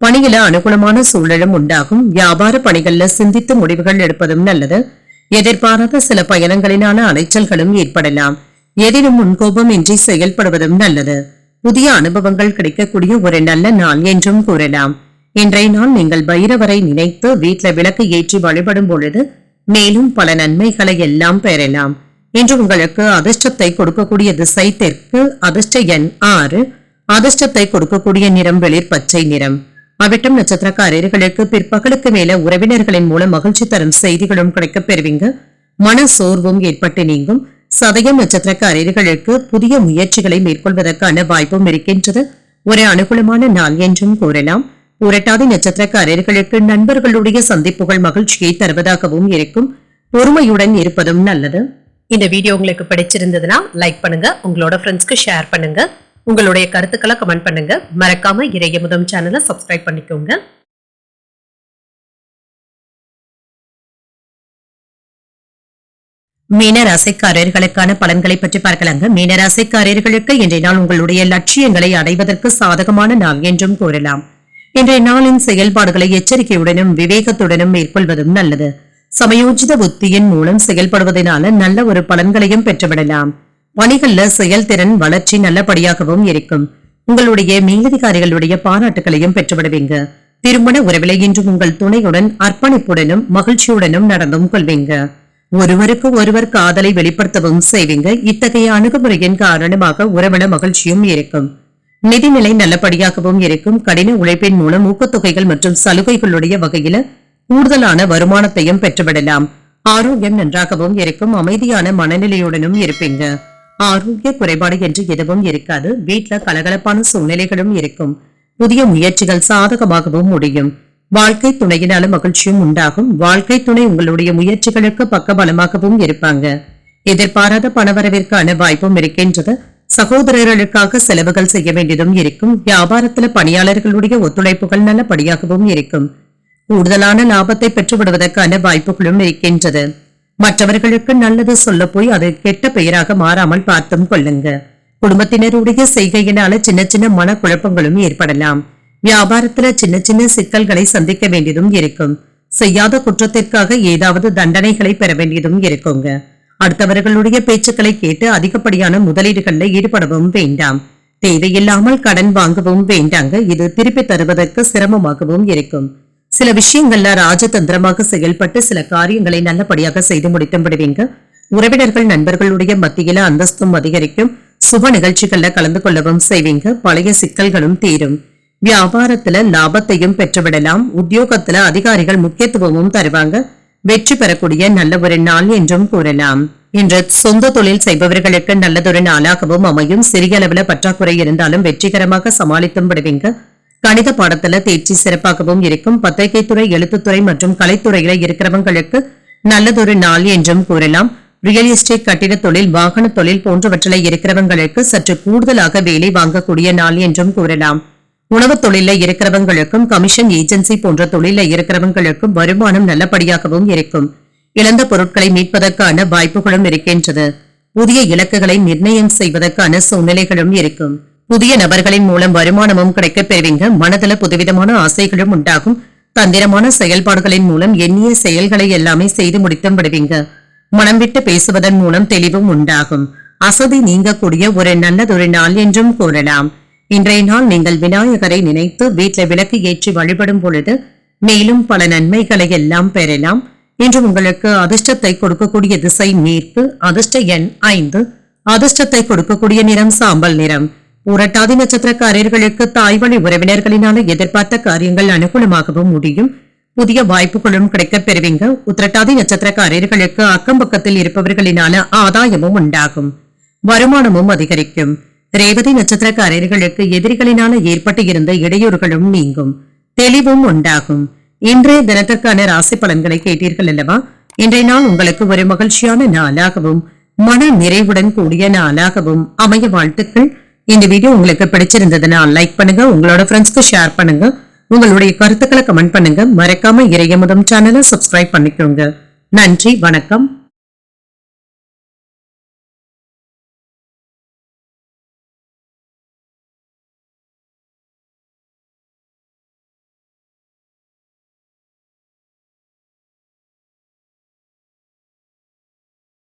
பணியில அனுகூலமான சூழலும் உண்டாகும். வியாபார பணிகள்ல சிந்தித்து முடிவுகள் எடுப்பதும் நல்லது. எதிர்பாராத சில பயணங்களினால அலைச்சல்களும் ஏற்படலாம். எதிலும் முன்கோபம் இன்றி செயல்படுவதும் நல்லது. புதிய அனுபவங்கள் கிடைக்கக்கூடிய ஒரு நல்ல நாள் என்றும் கூறலாம். இன்றைய நாள் நீங்கள் பைரவரை நினைத்து வீட்டில் விளக்கு ஏற்றி வழிபடும் பொழுது மேலும் பல நன்மைகளை எல்லாம் பெறலாம். இன்று உங்களுக்கு அதிர்ஷ்டத்தை கொடுக்கக்கூடிய திசை தெற்கு. அதிர்ஷ்ட எண் 6. அதிர்ஷ்டத்தை கொடுக்கக்கூடிய நிறம் வெளிர் பச்சை நிறம். அவிட்டம் நட்சத்திரக்காரர்களுக்கு பிற்பகலுக்கு மேல உறவினர்களின் மூலம் மகிழ்ச்சி தரும் செய்திகளும் கிடைக்கப் பெறுவீங்க. மன சோர்வும் ஏற்பட்டு நீங்கும். சதயம் நட்சத்திரக்காரர்களுக்கு புதிய முயற்சிகளை மேற்கொள்வதற்கான வாய்ப்பும் இருக்கின்றது. ஒரு அனுகூலமான நாள் என்றும் கூறலாம். புரட்டாதி நட்சத்திரக்காரர்களுக்கு நண்பர்களுடைய சந்திப்புகள் மகிழ்ச்சியை தருவதாகவும் இருக்கும். பொறுமையுடன் இருப்பதும் நல்லது. இந்த வீடியோ உங்களுக்கு பிடிச்சிருந்ததுன்னா லைக் பண்ணுங்க, உங்களோட ஃப்ரெண்ட்ஸ்க்கு ஷேர் பண்ணுங்க, உங்களுடைய கருத்துக்களை கமெண்ட் பண்ணுங்க. மறக்காம இறையமுதம் சேனலை சப்ஸ்கிரைப் பண்ணிக்கோங்க. மீனராசிக்காரர்களுக்கான பலன்களை பற்றி பார்க்கலாங்க. மீனராசிக்காரர்களுக்கு இன்றைய நாள் உங்களுடைய லட்சியங்களை அடைவதற்கு சாதகமான நாள் என்றும் கூறலாம். இன்றைய நாளின் செயல்பாடுகளை எச்சரிக்கையுடனும் விவேகத்துடனும் மேற்கொள்வதும் நல்லது. சமயோஜித புத்தியின் மூலம் செயல்படுவதனால நல்ல ஒரு பலன்களையும் பெற்றுவிடலாம். பணிகள்ல செயல்திறன் வளர்ச்சி நல்லபடியாகவும் இருக்கும். உங்களுடைய மேலதிகாரிகளுடைய பாராட்டுகளையும் பெற்றுவிடுவீங்க. திருமண உறவிலை இன்று உங்கள் துணையுடன் அர்ப்பணிப்புடனும் மகிழ்ச்சியுடனும் நடந்தும் கொள்வீங்க. ஒருவருக்கு ஒருவர் காதலை வெளிப்படுத்தவும் செய்வீங்க. இத்தகைய அணுகுமுறையின் காரணமாக உறவிட மகிழ்ச்சியும் இருக்கும். நிதிநிலை நல்லபடியாகவும் இருக்கும். கடின உழைப்பின் மூலம் ஊக்கத்தொகைகள் மற்றும் சலுகைகளுடைய வகையில கூடுதலான வருமானத்தையும் பெற்றுவிடலாம். ஆரோக்கியம் நன்றாகவும் இருக்கும். அமைதியான மனநிலையுடனும் இருப்பீங்க. ஆரோக்கிய குறைபாடு என்று எதுவும் இருக்காது. வீட்டுல கலகலப்பான சூழ்நிலைகளும் இருக்கும். புதிய முயற்சிகள் சாதகமாகவும் முடியும். வாழ்க்கை துணையினால மகிழ்ச்சியும் உண்டாகும். வாழ்க்கை துணை உங்களுடைய முயற்சிகளுக்கு பக்கபலமாகவும் இருப்பாங்க. எதிர்பாராத பணவரவிற்கான வாய்ப்பும் இருக்கின்றது. சகோதரர்களுக்காக செலவுகள் செய்ய வேண்டியதும் இருக்கும். வியாபாரத்துல பணியாளர்களுடைய ஒத்துழைப்புகள் நல்லபடியாகவும் இருக்கும். கூடுதலான லாபத்தை பெற்றுவிடுவதற்கான வாய்ப்புகளும் இருக்கின்றது. மற்றவர்களுக்கு நல்லது சொல்ல போய் அது கெட்ட பெயராக மாறாமல் பார்த்தும் கொள்ளுங்க. குடும்பத்தினருடைய செய்கையினால சின்ன சின்ன மனக்குழப்பங்களும் ஏற்படலாம். வியாபாரத்துல சின்ன சின்ன சிக்கல்களை சந்திக்க வேண்டியதும் இருக்கும். செய்யாத குற்றத்திற்காக ஏதாவது தண்டனைகளை பெற வேண்டியதும் இருக்குங்க. அடுத்தவர்களுடைய பேச்சுக்களை கேட்டு அதிகப்படியான முதலீடுகள்ல ஈடுபடவும் வேண்டாம். தேவையில்லாமல் கடன் வாங்கவும் வேண்டாங்க. இது திருப்பி தருவதற்கு சிரமமாகவும் இருக்கும். சில விஷயங்கள்ல ராஜதந்திரமாக செயல்பட்டு சில காரியங்களை நல்லபடியாக செய்து முடித்து விடுவீங்க. உறவினர்கள் நண்பர்களுடைய மத்தியில அந்தஸ்தும் அதிகரிக்கும். சுப நிகழ்ச்சிகள்ல கலந்து கொள்ளவும் செய்வீங்க. பழைய சிக்கல்களும் தீரும். வியாபாரத்துல லாபத்தையும் பெற்றுவிடலாம். உத்தியோகத்துல அதிகாரிகள் முக்கியத்துவமும் தருவாங்க. வெற்றி பெறக்கூடிய நல்ல ஒரு நாள் என்றும் கூறலாம். இன்று சொந்த தொழில் செய்பவர்களுக்கு நல்லதொரு நாளாகவும் அமையும். சிறிய அளவுல பற்றாக்குறை இருந்தாலும் வெற்றிகரமாக சமாளித்தும் விடுவீங்க. கணித பாடத்துல தேர்ச்சி சிறப்பாகவும் இருக்கும். பத்திரிகை துறை, எழுத்துத்துறை மற்றும் கலைத்துறையில இருக்கிறவங்களுக்கு நல்லதொரு நாள் என்றும் கூறலாம். ரியல் எஸ்டேட், கட்டிட தொழில், வாகன தொழில் போன்றவற்றில இருக்கிறவங்களுக்கு சற்று கூடுதலாக வேலை வாங்கக்கூடிய நாள் என்றும் கூறலாம். உணவு தொழில இருக்கிறவங்களுக்கும் கமிஷன் ஏஜென்சி போன்ற தொழில இருக்கிறவங்களுக்கும் வருமானம் நல்லபடியாகவும் இருக்கும். இழந்த பொருட்களை மீட்பதற்கான வாய்ப்புகளும் இருக்கின்றது. புதிய இலக்குகளை நிர்ணயம் செய்வதற்கான சூழ்நிலைகளும் இருக்கும். புதிய நபர்களின் மூலம் வருமானமும் கிடைக்கப் பெறுவீங்க. மனதில புதுவிதமான ஆசைகளும் உண்டாகும். தந்திரமான செயல்பாடுகளின் மூலம் எண்ணிய செயல்களை எல்லாமே செய்து முடித்தும் விடுவீங்க. மனம் விட்டு பேசுவதன் மூலம் தெளிவும் உண்டாகும். அசதி நீங்கக்கூடிய ஒரு நல்லதொரு நாள் என்றும் கூறலாம். இன்றைய நாள் நீங்கள் விநாயகரை நினைத்து வீட்டில் விளக்கு ஏற்றி வழிபடும் பொழுது மேலும் பல நன்மைகளை எல்லாம் பெறலாம். இன்று உங்களுக்கு அதிர்ஷ்டத்தை கொடுக்கக்கூடிய திசை மேற்கு. அதிர்ஷ்ட எண் 5. அதிர்ஷ்டத்தை கொடுக்கக்கூடிய நிறம் சாம்பல் நிறம். புரட்டாதி நட்சத்திரக்காரர்களுக்கு தாய்வழி உறவினர்களினால எதிர்பார்த்த காரியங்கள் அனுகூலமாகவும் முடியும். புதிய வாய்ப்புகளும் கிடைக்கப் பெறுவீங்க. உத்திரட்டாதி நட்சத்திரக்காரர்களுக்கு அக்கம் பக்கத்தில் இருப்பவர்களினால ஆதாயமும் உண்டாகும். வருமானமும் அதிகரிக்கும். ரேவதி நட்சத்திரக்காரர்களுக்கு எதிரிகளினால ஏற்பட்டு இருந்த இடையூறுகளும் நீங்கும். தெளிவும் உண்டாகும். இன்றைய தினத்திற்கான ராசி பலன்களை கேட்டீர்கள் அல்லவா? இன்றைய நாள் உங்களுக்கு ஒரு மகிழ்ச்சியான நாளாகவும் மன நிறைவுடன் கூடிய நாளாகவும் அமைய வாழ்த்துக்கள். இந்த வீடியோ உங்களுக்கு பிடிச்சிருந்ததுன்னா லைக் பண்ணுங்க, உங்களோட ஃப்ரெண்ட்ஸ்க்கு ஷேர் பண்ணுங்க, உங்களுடைய கருத்துக்களை கமெண்ட் பண்ணுங்க. மறக்காம இறையமுதம் சேனலை சப்ஸ்கிரைப் பண்ணிக்கோங்க. நன்றி, வணக்கம்.